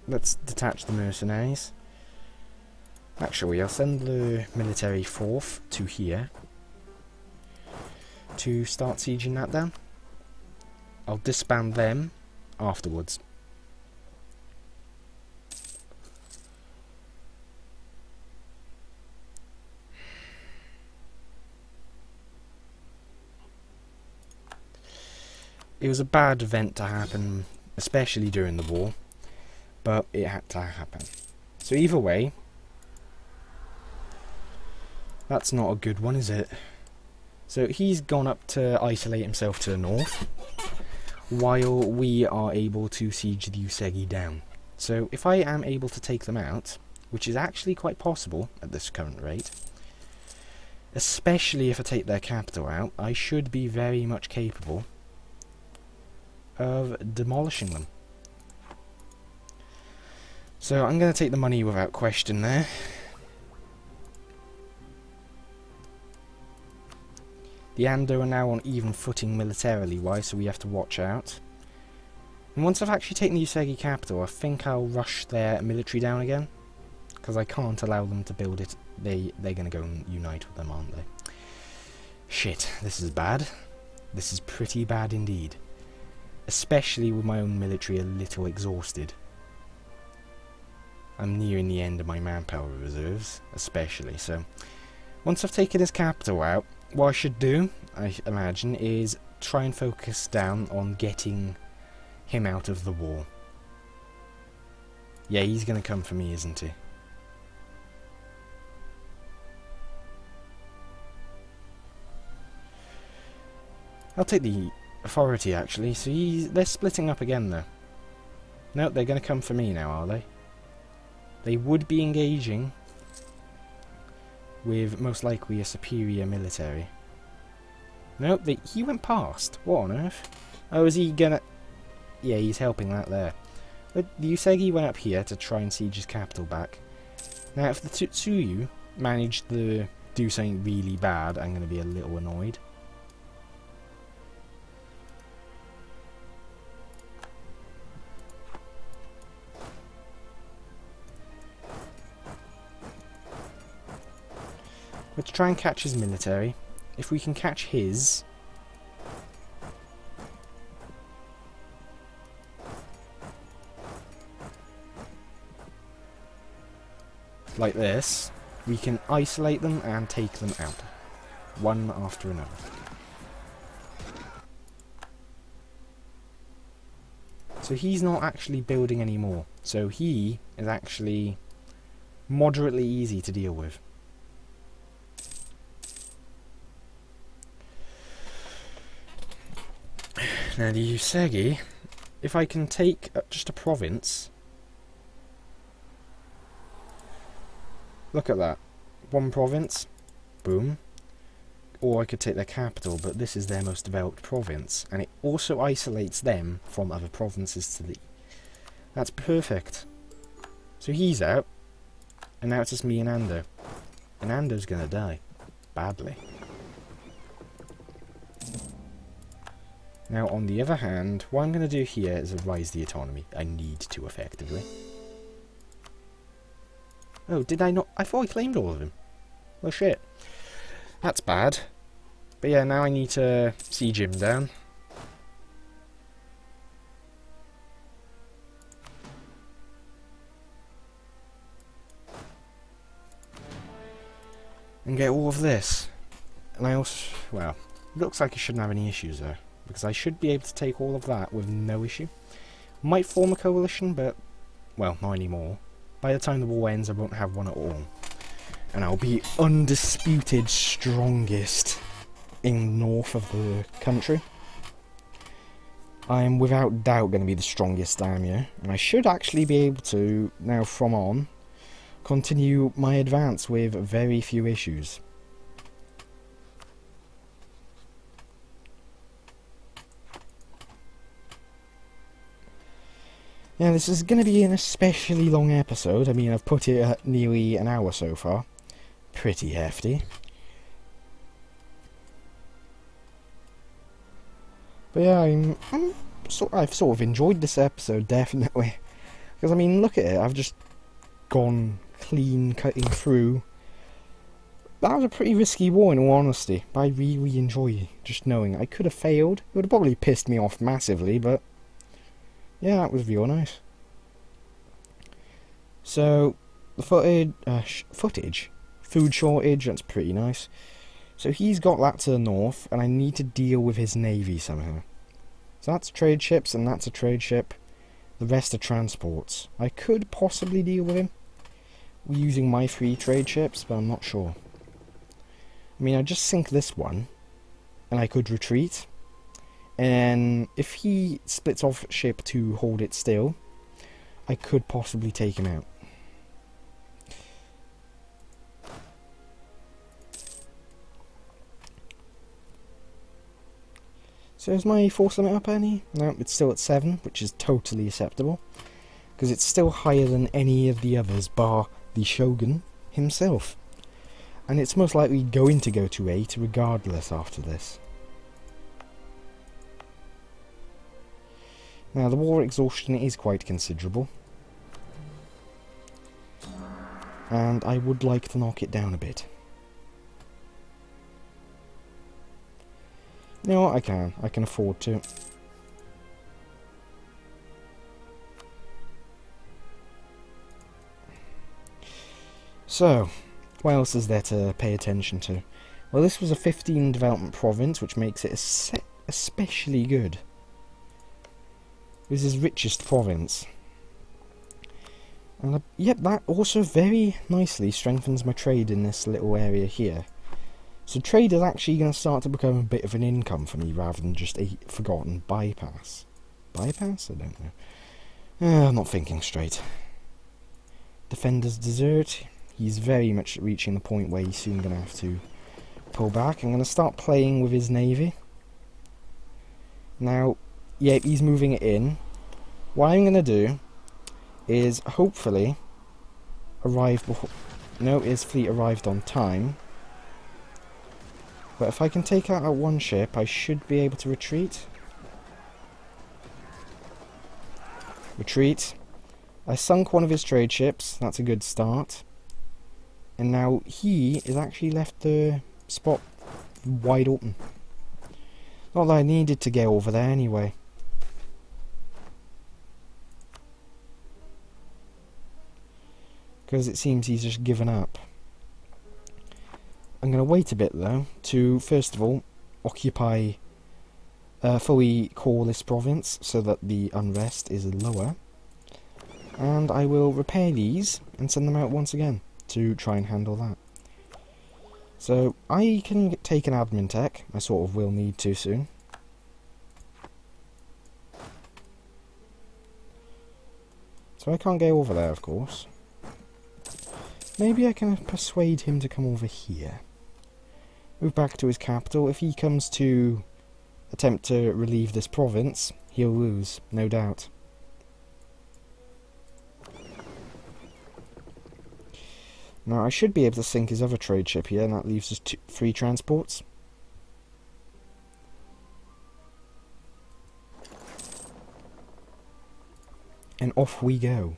Speaker 1: Let's detach the mercenaries. Actually, I'll send the military force to here to start sieging that down. I'll disband them afterwards. It was a bad event to happen, especially during the war, but it had to happen. So either way, that's not a good one, is it? So he's gone up to isolate himself to the north, while we are able to siege the Usegi down. So if I am able to take them out, which is actually quite possible at this current rate, especially if I take their capital out, I should be very much capable of demolishing them. So I'm going to take the money without question there. The Ando are now on even footing militarily wise, so we have to watch out. And once I've actually taken the Usegi capital, I think I'll rush their military down again, because I can't allow them to build it. They're going to go and unite with them, aren't they? Shit, this is bad. This is pretty bad indeed. Especially with my own military a little exhausted. I'm nearing the end of my manpower reserves, especially, so once I've taken his capital out, what I should do, I imagine, is try and focus down on getting him out of the war. Yeah, he's going to come for me, isn't he? I'll take the authority, actually. So they're splitting up again, though. No, they're going to come for me now, are they? They would be engaging with most likely a superior military. No, he went past. What on earth? Oh, is he gonna... Yeah, he's helping that there. But the Usegi went up here to try and siege his capital back. Now, if the Tsuyu manage to do something really bad, I'm going to be a little annoyed. Let's try and catch his military. If we can catch his... like this, we can isolate them and take them out. One after another. So he's not actually building anymore. So he is actually moderately easy to deal with. Now the Usegi, if I can take just a province, look at that, one province, boom, or I could take their capital, but this is their most developed province, and it also isolates them from other provinces to the... That's perfect. So he's out, and now it's just me and Ando. And Ando's gonna die. Badly. Now, on the other hand, what I'm going to do here is rise the autonomy. I need to, effectively. Oh, did I not? I thought I claimed all of them. Well, shit. That's bad. But yeah, now I need to siege him down. And get all of this. And I also... well, looks like I shouldn't have any issues there. Because I should be able to take all of that with no issue. Might form a coalition, but... well, not anymore. By the time the war ends, I won't have one at all. And I'll be undisputed strongest in north of the country. I am without doubt going to be the strongest daimyo. And I should actually be able to, now from on, continue my advance with very few issues. Yeah, this is going to be an especially long episode. I mean, I've put it at nearly an hour so far. Pretty hefty. But yeah, I've sort of enjoyed this episode, definitely. Because, I mean, look at it. I've just gone clean, cutting through. That was a pretty risky war, in all honesty. But I really enjoy just knowing I could have failed. It would have probably pissed me off massively, but... yeah, that was real nice. So, the footage, food shortage, that's pretty nice. So he's got that to the north, and I need to deal with his navy somehow. So that's trade ships, and that's a trade ship. The rest are transports. I could possibly deal with him using my 3 trade ships, but I'm not sure. I mean, I just sink this one, and I could retreat. And if he splits off ship to hold it still, I could possibly take him out. So is my force limit up any? No, it's still at 7, which is totally acceptable. Because it's still higher than any of the others, bar the Shogun himself. And it's most likely going to go to 8 regardless after this. Now, the war exhaustion is quite considerable. And I would like to knock it down a bit. You know what, I can afford to. So, what else is there to pay attention to? Well, this was a 15 development province, which makes it especially good. It was his richest province. And yep, that also very nicely strengthens my trade in this little area here. So trade is actually going to start to become a bit of an income for me, rather than just a forgotten bypass. Bypass? I don't know. I'm not thinking straight. Defender's desert. He's very much reaching the point where he's soon going to have to pull back. I'm going to start playing with his navy. Now, yeah, he's moving it in. What I'm going to do is hopefully arrive before... no, his fleet arrived on time. But if I can take out one ship, I should be able to retreat. Retreat. I sunk one of his trade ships. That's a good start. And now he is actually left the spot wide open. Not that I needed to get over there anyway. Because it seems he's just given up. I'm going to wait a bit though to, first of all, occupy fully core this province so that the unrest is lower. And I will repair these and send them out once again to try and handle that. So I can take an admin tech. I sort of will need to soon. So I can't go over there, of course. Maybe I can persuade him to come over here. Move back to his capital. If he comes to attempt to relieve this province, he'll lose, no doubt. Now, I should be able to sink his other trade ship here, and that leaves us 3 transports. And off we go.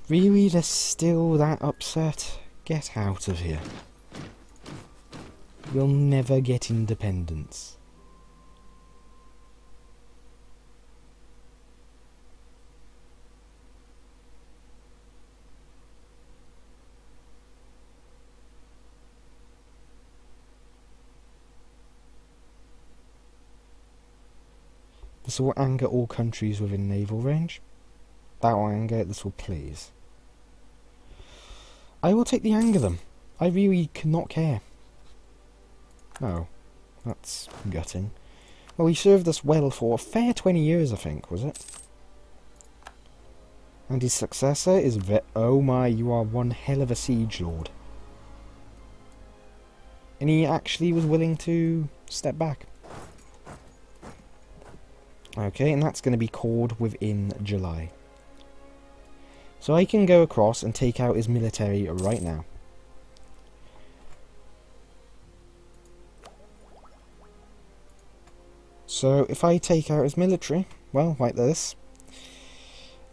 Speaker 1: Really, they're still that upset? Get out of here. We'll never get independence. This will anger all countries within naval range. That will anger, this will please. I will take the anger them. I really cannot care. No, that's gutting. Well, he served us well for a fair 20 years, I think, was it? And his successor is oh my, you are one hell of a siege lord. And he actually was willing to step back. Okay, and that's going to be called within July. So I can go across and take out his military right now. So if I take out his military, well, like this,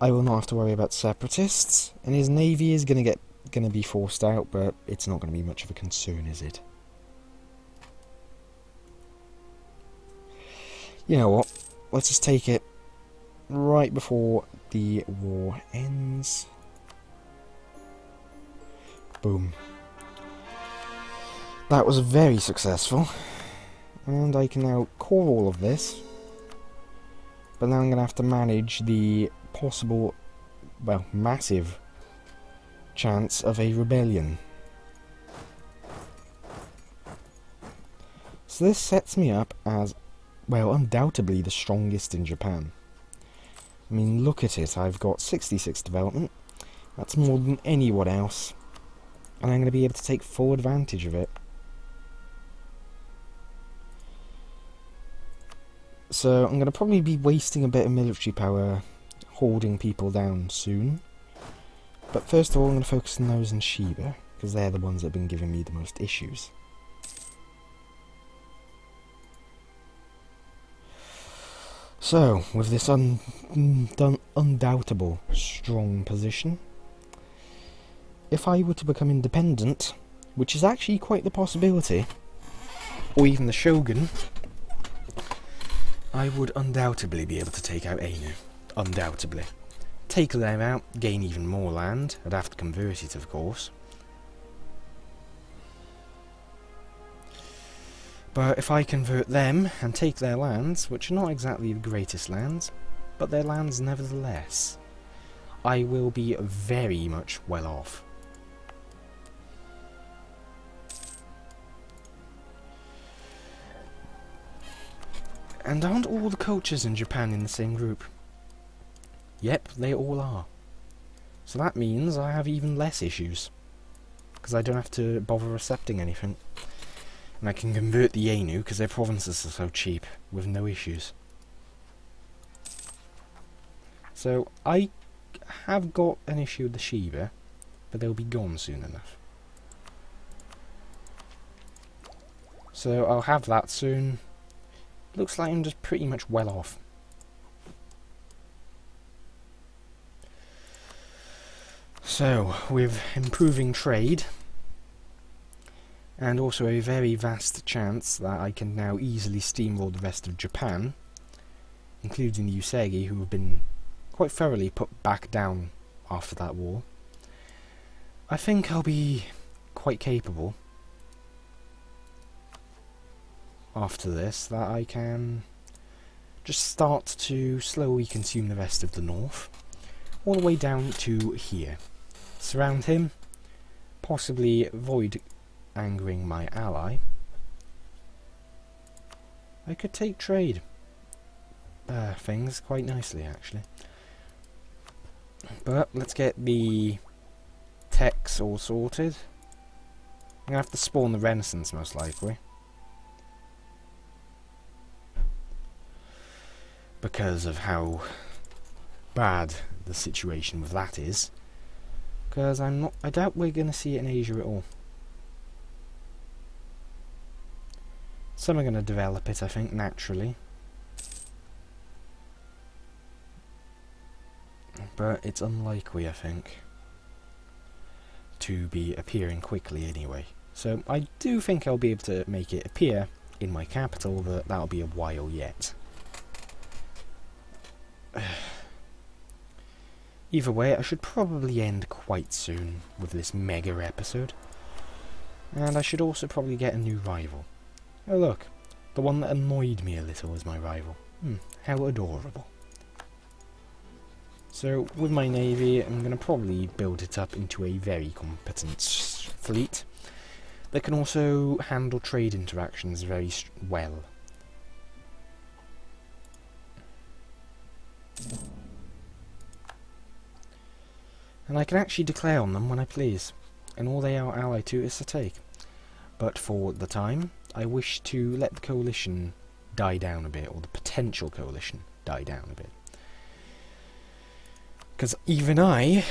Speaker 1: I will not have to worry about separatists, and his navy is going to be forced out, but it's not going to be much of a concern, is it? You know what? Let's just take it right before the war ends. Boom. That was very successful. And I can now core all of this. But now I'm going to have to manage the possible, well, massive chance of a rebellion. So this sets me up as, well, undoubtedly the strongest in Japan. I mean, look at it, I've got 66 development. That's more than anyone else. And I'm going to be able to take full advantage of it. So I'm going to probably be wasting a bit of military power holding people down soon. But first of all, I'm going to focus on those in Shiba, because they're the ones that have been giving me the most issues. So, with this undoubtable strong position, if I were to become independent, which is actually quite the possibility, or even the Shogun, I would undoubtedly be able to take out Ainu. Undoubtedly. Take them out, gain even more land. I'd have to convert it, of course. But if I convert them and take their lands, which are not exactly the greatest lands, but they're lands nevertheless, I will be very much well off. And aren't all the cultures in Japan in the same group? Yep, they all are. So that means I have even less issues, because I don't have to bother accepting anything. And I can convert the Ainu, because their provinces are so cheap, with no issues. So, I have got an issue with the Shiba, but they'll be gone soon enough. So, I'll have that soon. Looks like I'm just pretty much well off. So, with improving trade, and also a very vast chance that I can now easily steamroll the rest of Japan, including the Usagi, who have been quite thoroughly put back down after that war, I think I'll be quite capable after this that I can just start to slowly consume the rest of the north, all the way down to here. Surround him, possibly avoid angering my ally. I could take trade things quite nicely, actually. But let's get the techs all sorted. I'm going to have to spawn the Renaissance, most likely. Because of how bad the situation with that is. Because I doubt we're going to see it in Asia at all. Some are going to develop it, I think, naturally. But it's unlikely, I think, to be appearing quickly anyway. So I do think I'll be able to make it appear in my capital, but that'll be a while yet. Either way, I should probably end quite soon with this mega episode. And I should also probably get a new rival. Oh look, the one that annoyed me a little is my rival. How adorable. So, with my navy, I'm going to probably build it up into a very competent fleet that can also handle trade interactions very well. And I can actually declare on them when I please, and all they are allied to is to take. But for the time, I wish to let the coalition die down a bit, or the potential coalition die down a bit. Because even I,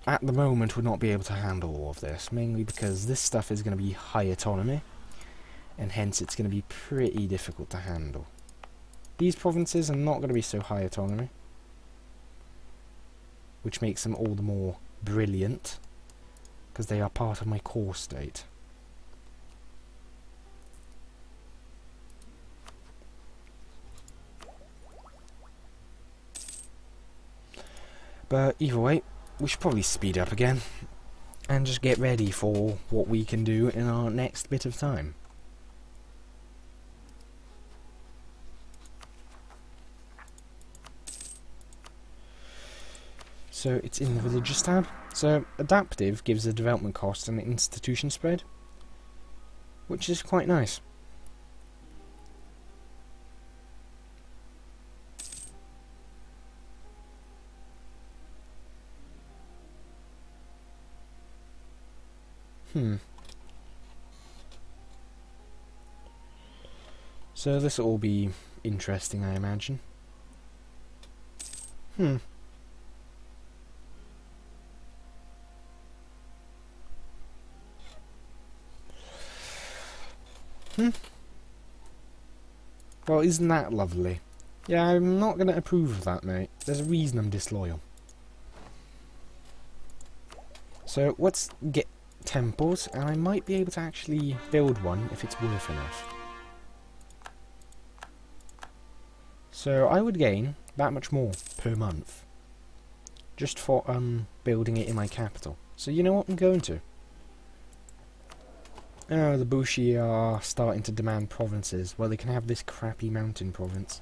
Speaker 1: at the moment, would not be able to handle all of this, mainly because this stuff is going to be high autonomy, and hence it's going to be pretty difficult to handle. These provinces are not going to be so high autonomy, which makes them all the more brilliant, because they are part of my core state. But either way, we should probably speed up again, and just get ready for what we can do in our next bit of time. So it's in the religious tab. So adaptive gives a development cost and an institution spread, which is quite nice. So this will all be interesting, I imagine. Well, isn't that lovely? Yeah, I'm not going to approve of that, mate. There's a reason I'm disloyal. So, let's get temples, and I might be able to actually build one if it's worth enough. So, I would gain that much more per month. Just for, building it in my capital. So, you know what I'm going to? Oh, the Bushi are starting to demand provinces. Well, they can have this crappy mountain province.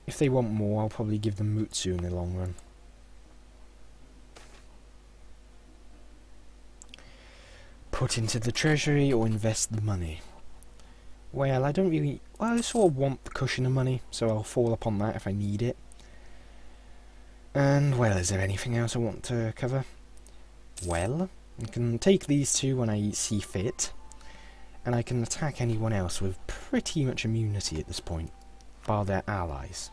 Speaker 1: If they want more, I'll probably give them Mutsu in the long run. Put into the treasury or invest the money. Well, I don't really... Well, I sort of want the cushion of money, so I'll fall upon that if I need it. And, well, is there anything else I want to cover? Well, I can take these two when I see fit, and I can attack anyone else with pretty much immunity at this point, bar their allies.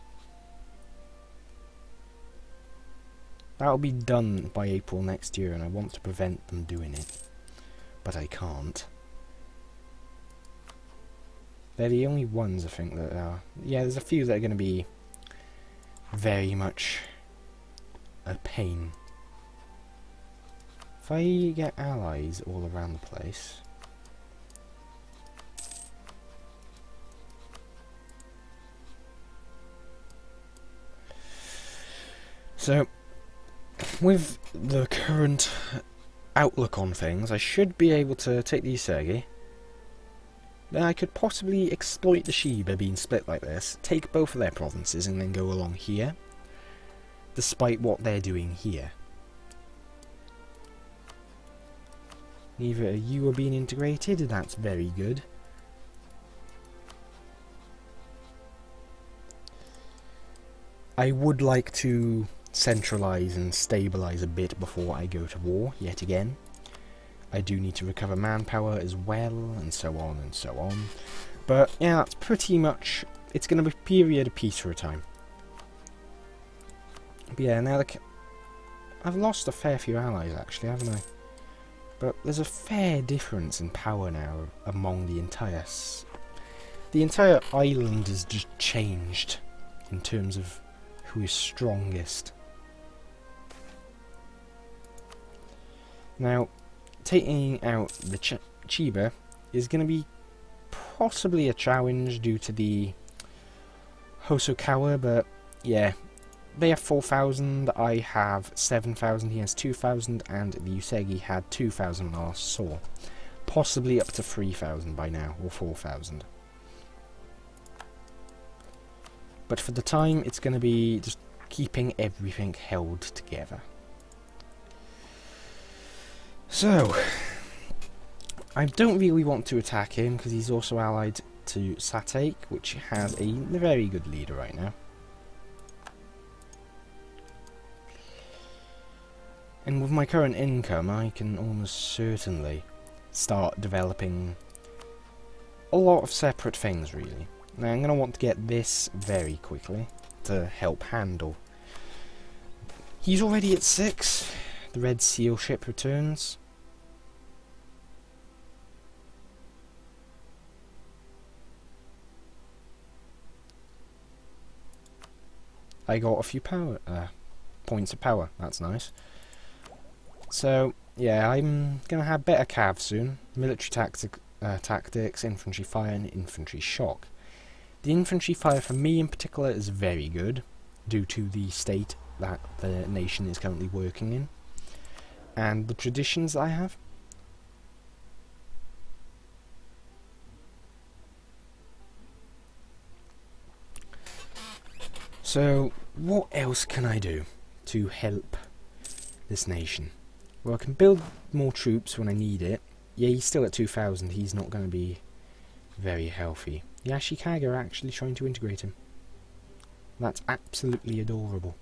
Speaker 1: That'll be done by April next year, and I want to prevent them doing it. But I can't. They're the only ones, I think, that are... Yeah, there's a few that are going to be very much a pain. If I get allies all around the place... So, with the current outlook on things, I should be able to take the Usagi. Then I could possibly exploit the Shiba being split like this, take both of their provinces and then go along here, despite what they're doing here. Neither of you are being integrated, that's very good. I would like to centralise and stabilise a bit before I go to war, yet again. I do need to recover manpower as well, and so on and so on. But yeah, that's pretty much... it's going to be a period of peace for a time. But yeah, now I've lost a fair few allies actually, haven't I? But there's a fair difference in power now among the entire... the entire island has just changed in terms of who is strongest. Now, taking out the Chiba is going to be possibly a challenge due to the Hosokawa, but yeah, they have 4,000, I have 7,000, he has 2,000, and the Usagi had 2,000 last saw. Possibly up to 3,000 by now, or 4,000. But for the time, it's going to be just keeping everything held together. So, I don't really want to attack him, because he's also allied to Satake, which has a very good leader right now. And with my current income, I can almost certainly start developing a lot of separate things, really. Now, I'm going to want to get this very quickly to help handle. He's already at 6. The Red Seal ship returns. I got a few power points of power. That's nice. So, yeah, I'm going to have better cav soon. Military tactics, infantry fire, and infantry shock. The infantry fire for me in particular is very good, due to the state that the nation is currently working in, and the traditions I have. So, what else can I do to help this nation? Well, I can build more troops when I need it. Yeah, he's still at 2,000, he's not going to be very healthy. The Ashikaga are actually trying to integrate him. That's absolutely adorable.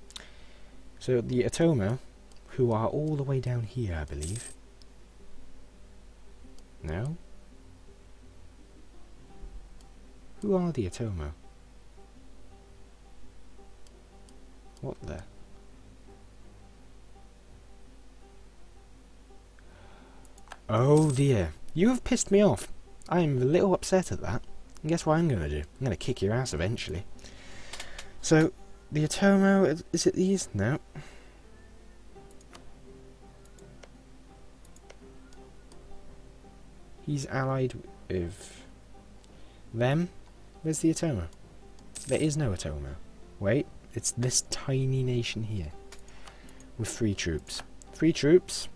Speaker 1: So, the Otomo, who are all the way down here, I believe. No? Who are the Otomo? What the? Oh dear, you have pissed me off. I'm a little upset at that. And guess what I'm going to do? I'm going to kick your ass eventually. So, the Otomo, is it these? No. He's allied with them. Where's the Otomo? There is no Otomo. Wait, it's this tiny nation here. With 3 troops. 3 troops.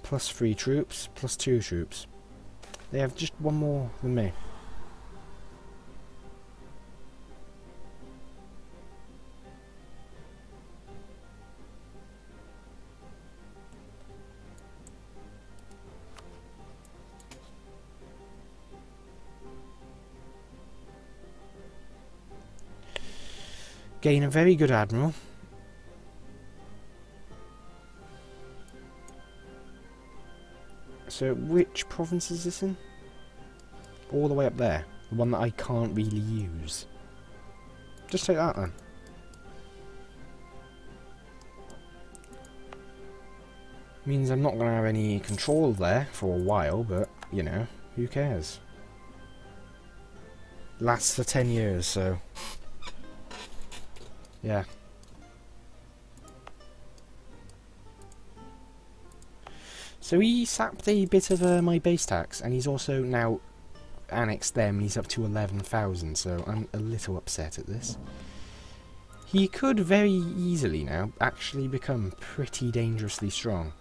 Speaker 1: Plus 3 troops, plus 2 troops. They have just 1 more than me. Gain a very good admiral. So, which province is this in? All the way up there. The one that I can't really use. Just take that then. Means I'm not going to have any control there for a while, but, you know, who cares? Lasts for 10 years, so... yeah. So he sapped a bit of my base tax, and he's also now annexed them, and he's up to 11,000, so I'm a little upset at this. he could very easily now actually become pretty dangerously strong.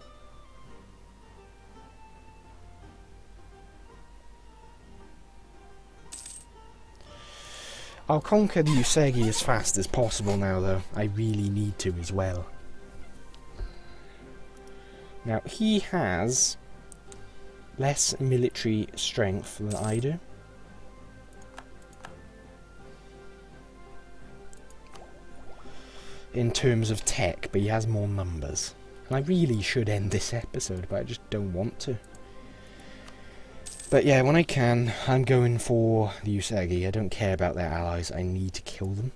Speaker 1: I'll conquer the Usagi as fast as possible now, though. I really need to as well. Now, he has less military strength than I do. In terms of tech, but he has more numbers. And I really should end this episode, but I just don't want to. But yeah, when I can, I'm going for the Usagi. I don't care about their allies, I need to kill them.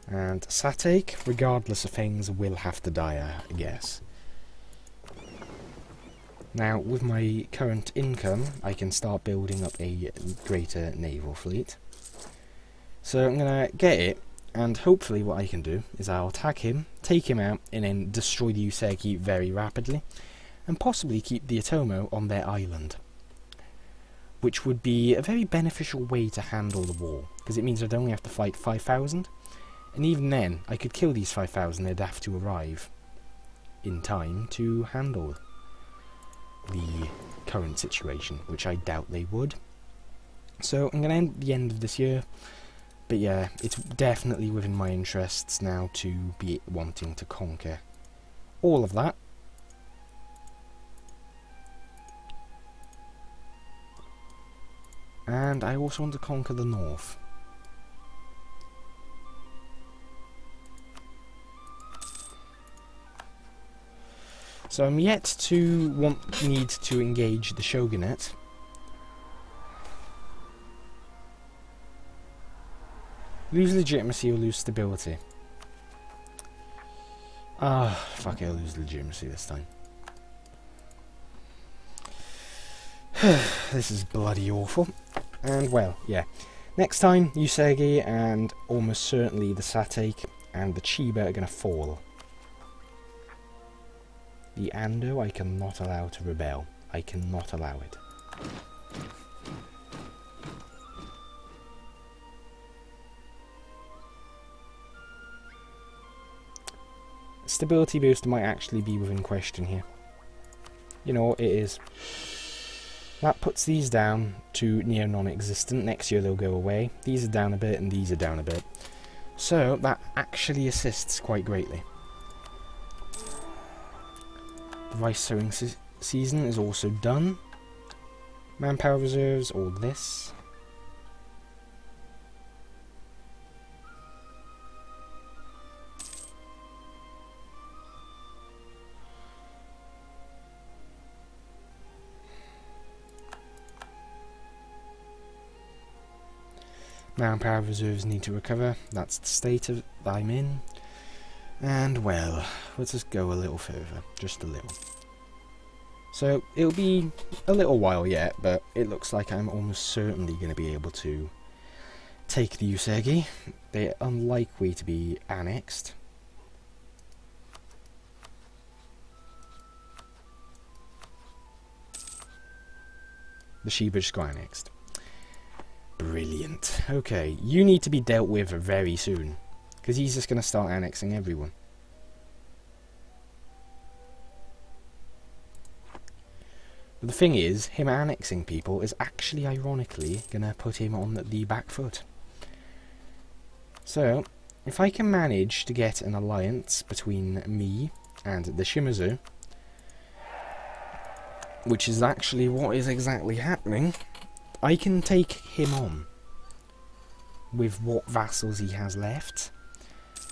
Speaker 1: And Satake, regardless of things, will have to die, I guess. Now, with my current income, I can start building up a greater naval fleet. So I'm going to get it, and hopefully what I can do is I'll attack him, take him out, and then destroy the Usagi very rapidly, and possibly keep the Atomo on their island. Which would be a very beneficial way to handle the war, because it means I'd only have to fight 5,000, and even then, I could kill these 5,000, they'd have to arrive in time to handle the current situation, which I doubt they would. So I'm going to end the end of this year, but yeah, it's definitely within my interests now to be wanting to conquer all of that. And I also want to conquer the north. So I'm yet to need to engage the shogunate. Lose legitimacy or lose stability. Ah, fuck it, I'll lose legitimacy this time. This is bloody awful. And well, yeah. Next time, Usagi and almost certainly the Satake and the Chiba are going to fall. The Ando I cannot allow to rebel. I cannot allow it. Stability boost might actually be within question here. You know what, it is. That puts these down to near non-existent. Next year they'll go away. These are down a bit and these are down a bit. So that actually assists quite greatly. The rice sowing season is also done. Manpower reserves, all this. Manpower reserves need to recover. That's the state of I'm in. And well, let's just go a little further, just a little. So it'll be a little while yet, but it looks like I'm almost certainly going to be able to take the Usagi. They're unlikely to be annexed. The Shiba just got annexed. Brilliant. Okay, you need to be dealt with very soon, because he's just going to start annexing everyone. But the thing is, him annexing people is actually ironically going to put him on the back foot. So, if I can manage to get an alliance between me and the Shimazu, which is actually what is exactly happening, I can take him on with what vassals he has left.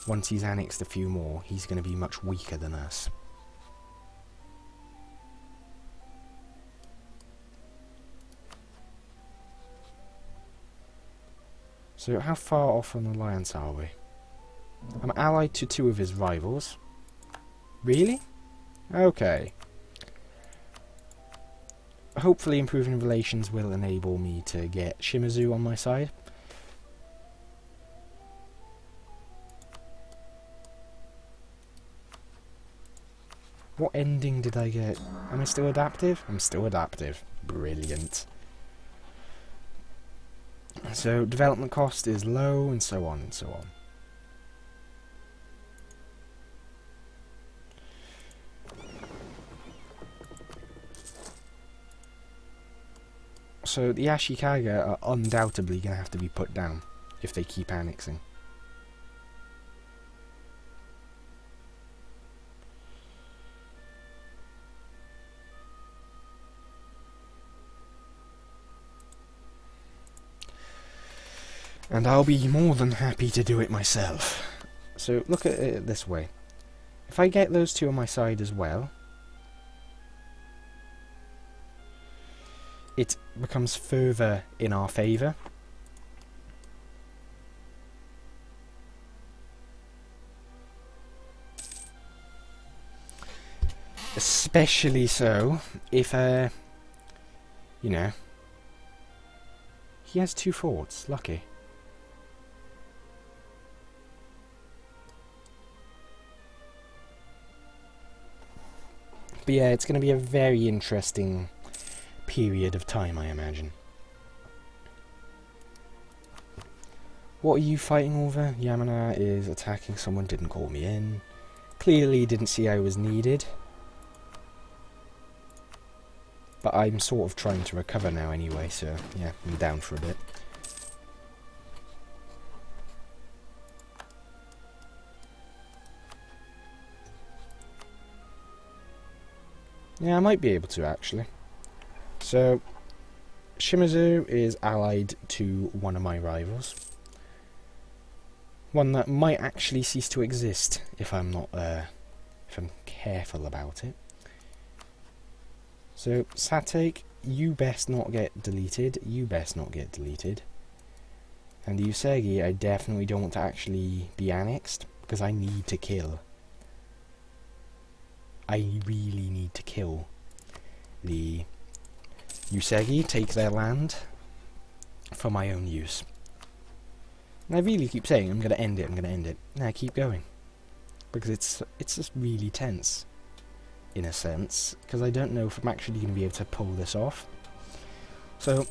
Speaker 1: Once he's annexed a few more, he's going to be much weaker than us. So how far off an alliance are we? I'm allied to 2 of his rivals. Really? Okay. Hopefully improving relations will enable me to get Shimazu on my side. What ending did I get? Am I still adaptive? I'm still adaptive. Brilliant. So development cost is low, and so on and so on. So the Ashikaga are undoubtedly going to have to be put down if they keep annexing. And I'll be more than happy to do it myself. So look at it this way. If I get those two on my side as well, it becomes further in our favour. Especially so if, you know, he has 2 forts, lucky. But yeah, it's going to be a very interesting period of time, I imagine. What are you fighting over? Yamana is attacking someone, didn't call me in. Clearly didn't see I was needed. But I'm sort of trying to recover now anyway, so yeah, I'm down for a bit. Yeah, I might be able to actually. So, Shimizu is allied to one of my rivals. One that might actually cease to exist if I'm not, if I'm careful about it. So, Satake, you best not get deleted. You best not get deleted. And Usagi, I definitely don't want to actually be annexed because I need to kill. I really need to kill the Usagi, take their land for my own use. And I really keep saying I'm going to end it, I'm going to end it. And I keep going. Because it's just really tense, in a sense, because I don't know if I'm actually going to be able to pull this off. So,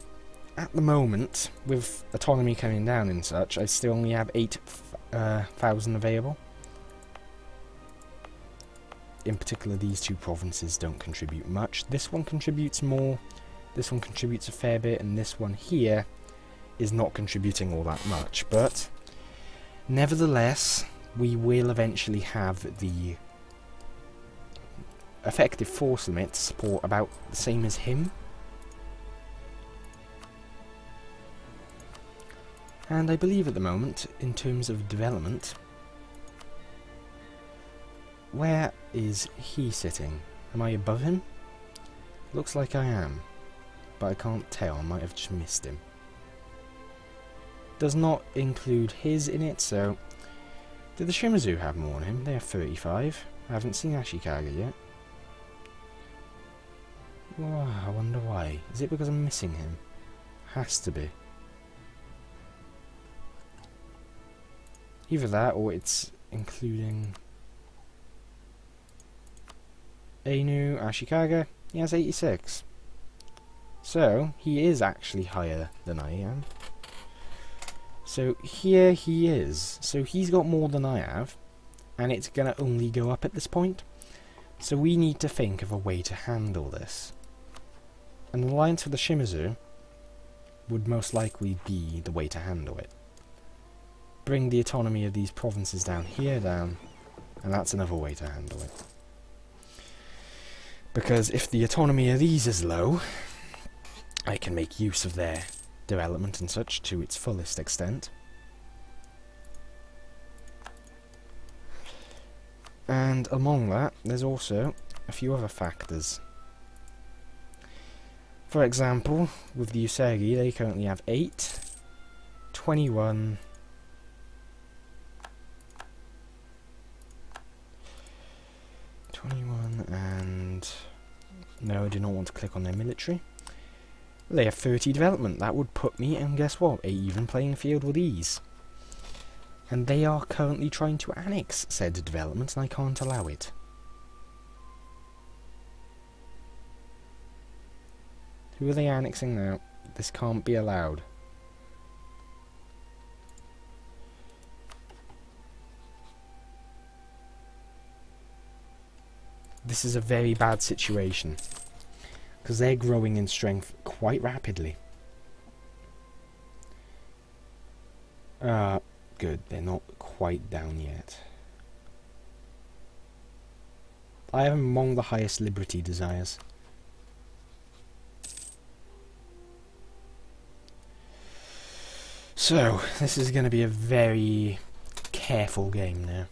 Speaker 1: at the moment, with autonomy coming down and such, I still only have 8,000 available. In particular, these 2 provinces don't contribute much. This one contributes more, this one contributes a fair bit, and this one here is not contributing all that much. But, nevertheless, we will eventually have the effective force limit to support about the same as him. And I believe at the moment, in terms of development, where is he sitting? Am I above him? Looks like I am, but I can't tell, I might have just missed him. Does not include his in it, so... Did the Shimizu have more on him? They have 35. I haven't seen Ashikaga yet. Oh, I wonder why. Is it because I'm missing him? Has to be. Either that, or it's including... Ainu, Ashikaga, he has 86. So, he is actually higher than I am. So, here he is. So, he's got more than I have, and it's going to only go up at this point. So, we need to think of a way to handle this. An alliance with the Shimizu would most likely be the way to handle it. Bring the autonomy of these provinces down here down, and that's another way to handle it. Because if the autonomy of these is low, I can make use of their development and such to its fullest extent. And among that, there's also a few other factors. For example, with the Usagi, they currently have 8, 21, and... No, I do not want to click on their military. They have 30 development. That would put me, and guess what, an even playing field with ease. And they are currently trying to annex said development, and I can't allow it. Who are they annexing now? This can't be allowed. this is a very bad situation, because they're growing in strength quite rapidly. Good, they're not quite down yet. I am among the highest liberty desires. So, this is going to be a very careful game now.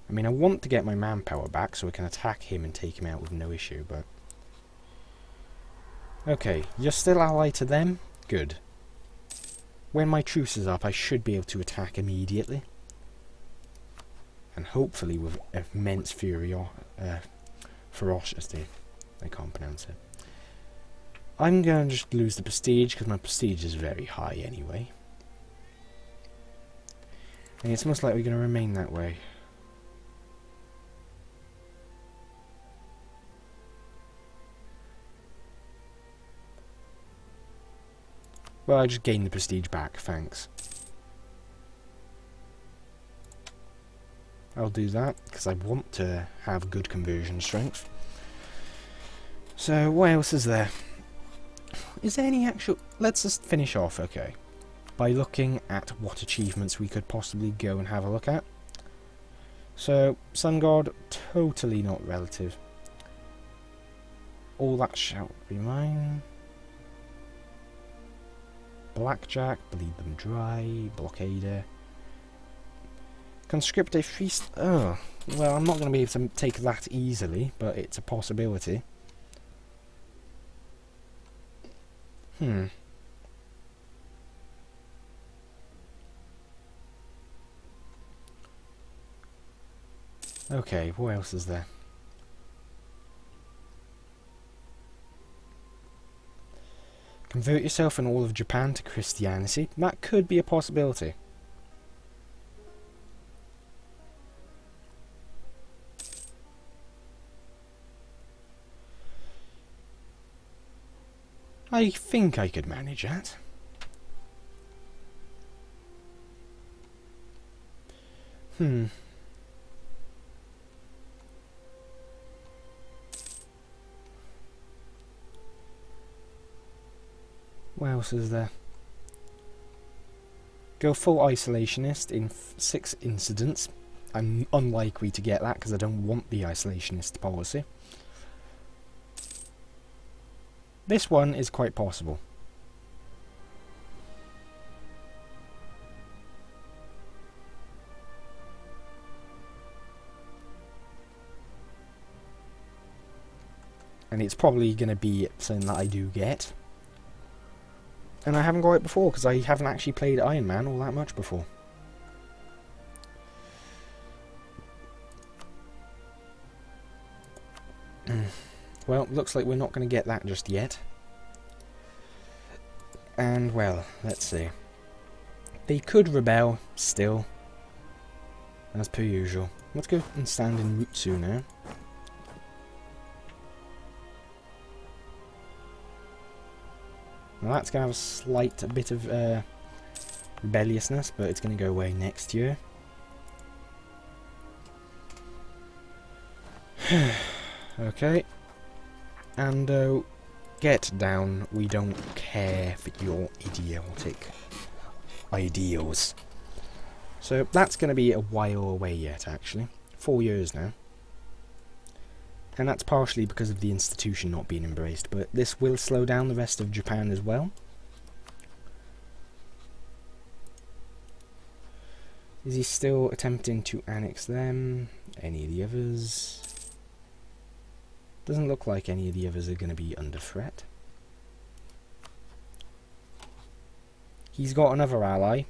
Speaker 1: I mean, I want to get my manpower back so I can attack him and take him out with no issue, but... Okay, you're still allied to them? Good. When my truce is up, I should be able to attack immediately. And hopefully with immense ferocity. I can't pronounce it. I'm going to just lose the prestige, because my prestige is very high anyway. And it's most likely going to remain that way. Well, I just gained the prestige back, thanks. I'll do that, because I want to have good conversion strength. So, what else is there? Is there any actual... Let's just finish off, okay, by looking at what achievements we could possibly go and have a look at. So, Sun God, totally not relative. All that shall be mine. Blackjack, bleed them dry, blockader. Conscript a feast. Oh, well, I'm not going to be able to take that easily, but it's a possibility. Okay, what else is there? Convert yourself and all of Japan to Christianity. That could be a possibility. I think I could manage that. What else is there? Go full isolationist in 6 incidents. I'm unlikely to get that because I don't want the isolationist policy. This one is quite possible. And it's probably going to be something that I do get. And I haven't got it before because I haven't actually played Iron Man all that much before. Well, looks like we're not going to get that just yet. And, well, let's see. They could rebel, still. As per usual. Let's go and stand in Mutsu now. Now that's going to have a slight bit of rebelliousness, but it's going to go away next year. Okay. And get down. We don't care for your idiotic ideals. So that's going to be a while away yet, actually. 4 years now. And that's partially because of the institution not being embraced, but this will slow down the rest of Japan as well. Is he still attempting to annex them? Any of the others? Doesn't look like any of the others are going to be under threat. He's got another ally.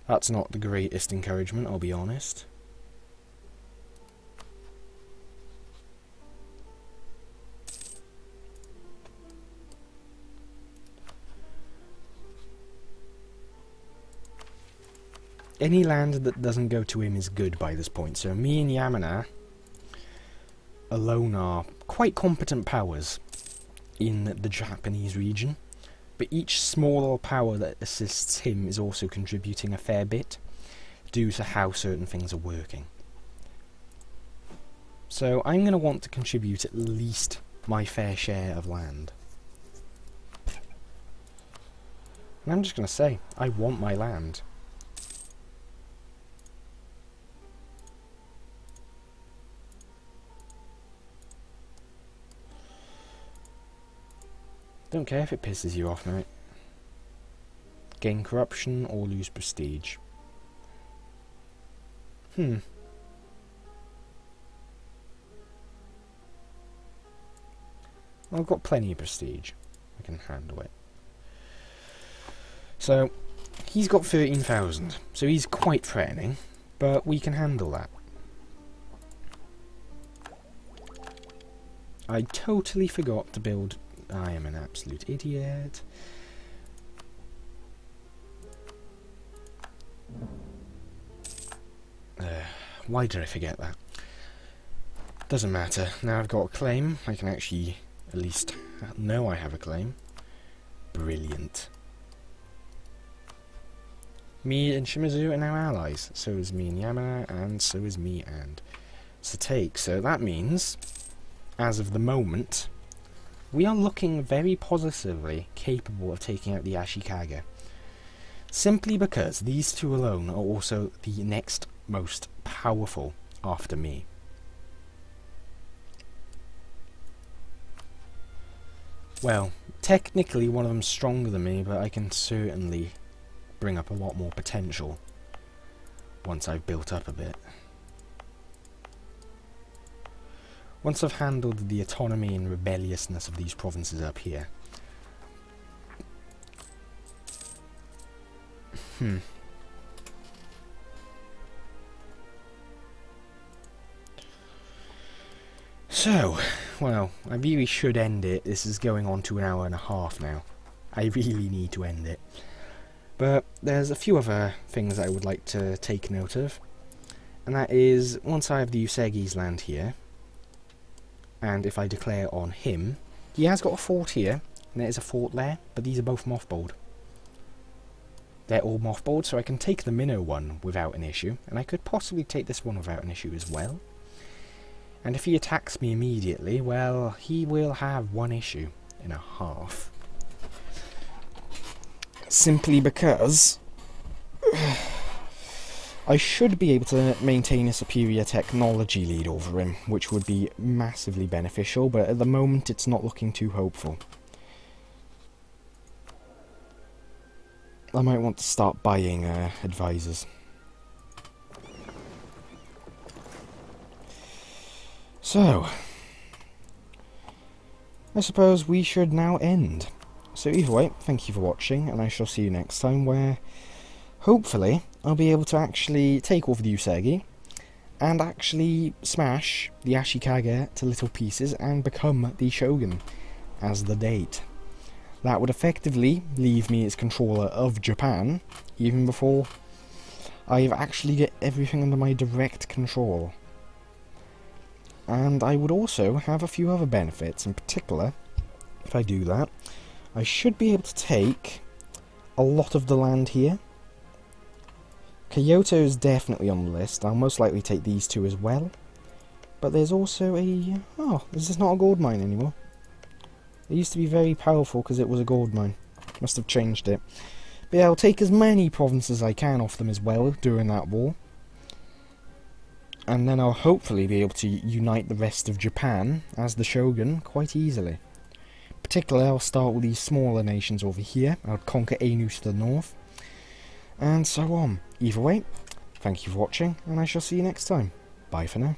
Speaker 1: That's not the greatest encouragement, I'll be honest. Any land that doesn't go to him is good by this point, so me and Yamana alone are quite competent powers in the Japanese region, but each smaller power that assists him is also contributing a fair bit due to how certain things are working. So I'm going to want to contribute at least my fair share of land. And I'm just going to say, I want my land. Don't care if it pisses you off, mate. Gain corruption or lose prestige. I've got plenty of prestige. I can handle it. So, he's got 13,000. So he's quite threatening, but we can handle that. I totally forgot to build... I am an absolute idiot. Why did I forget that? Doesn't matter. Now I've got a claim. I can actually at least know I have a claim. Brilliant. Me and Shimizu are now allies. So is me and Yamana, and so is me and Satake. So that means, as of the moment, we are looking very positively capable of taking out the Ashikaga. Simply because these two alone are also the next most powerful after me. Well, technically one of them's stronger than me, but I can certainly bring up a lot more potential once I've built up a bit. Once I've handled the autonomy and rebelliousness of these provinces up here. So, well, I really should end it. This is going on to an hour and a half now. I really need to end it. But there's a few other things I would like to take note of. And that is, once I have the Usegi's land here, and if I declare on him, he has got a fort here, and there is a fort there, but these are both mothballed. They're all mothballed, so I can take the Minnow one without an issue, and I could possibly take this one without an issue as well. And if he attacks me immediately, well, he will have one issue and a half. Simply because I should be able to maintain a superior technology lead over him, which would be massively beneficial, but at the moment it's not looking too hopeful. I might want to start buying advisors. So, I suppose we should now end. So either way, thank you for watching, and I shall see you next time, where hopefully I'll be able to actually take over the Usagi and actually smash the Ashikaga to little pieces and become the Shogun as the date. That would effectively leave me as controller of Japan even before I've actually get everything under my direct control. And I would also have a few other benefits. In particular, if I do that, I should be able to take a lot of the land here. Kyoto is definitely on the list. I'll most likely take these two as well. But there's also a... oh, this is not a gold mine anymore. It used to be very powerful because it was a gold mine. Must have changed it. But yeah, I'll take as many provinces as I can off them as well during that war. And then I'll hopefully be able to unite the rest of Japan as the Shogun quite easily. Particularly, I'll start with these smaller nations over here. I'll conquer Ainu to the north. And so on. Either way, thank you for watching, and I shall see you next time. Bye for now.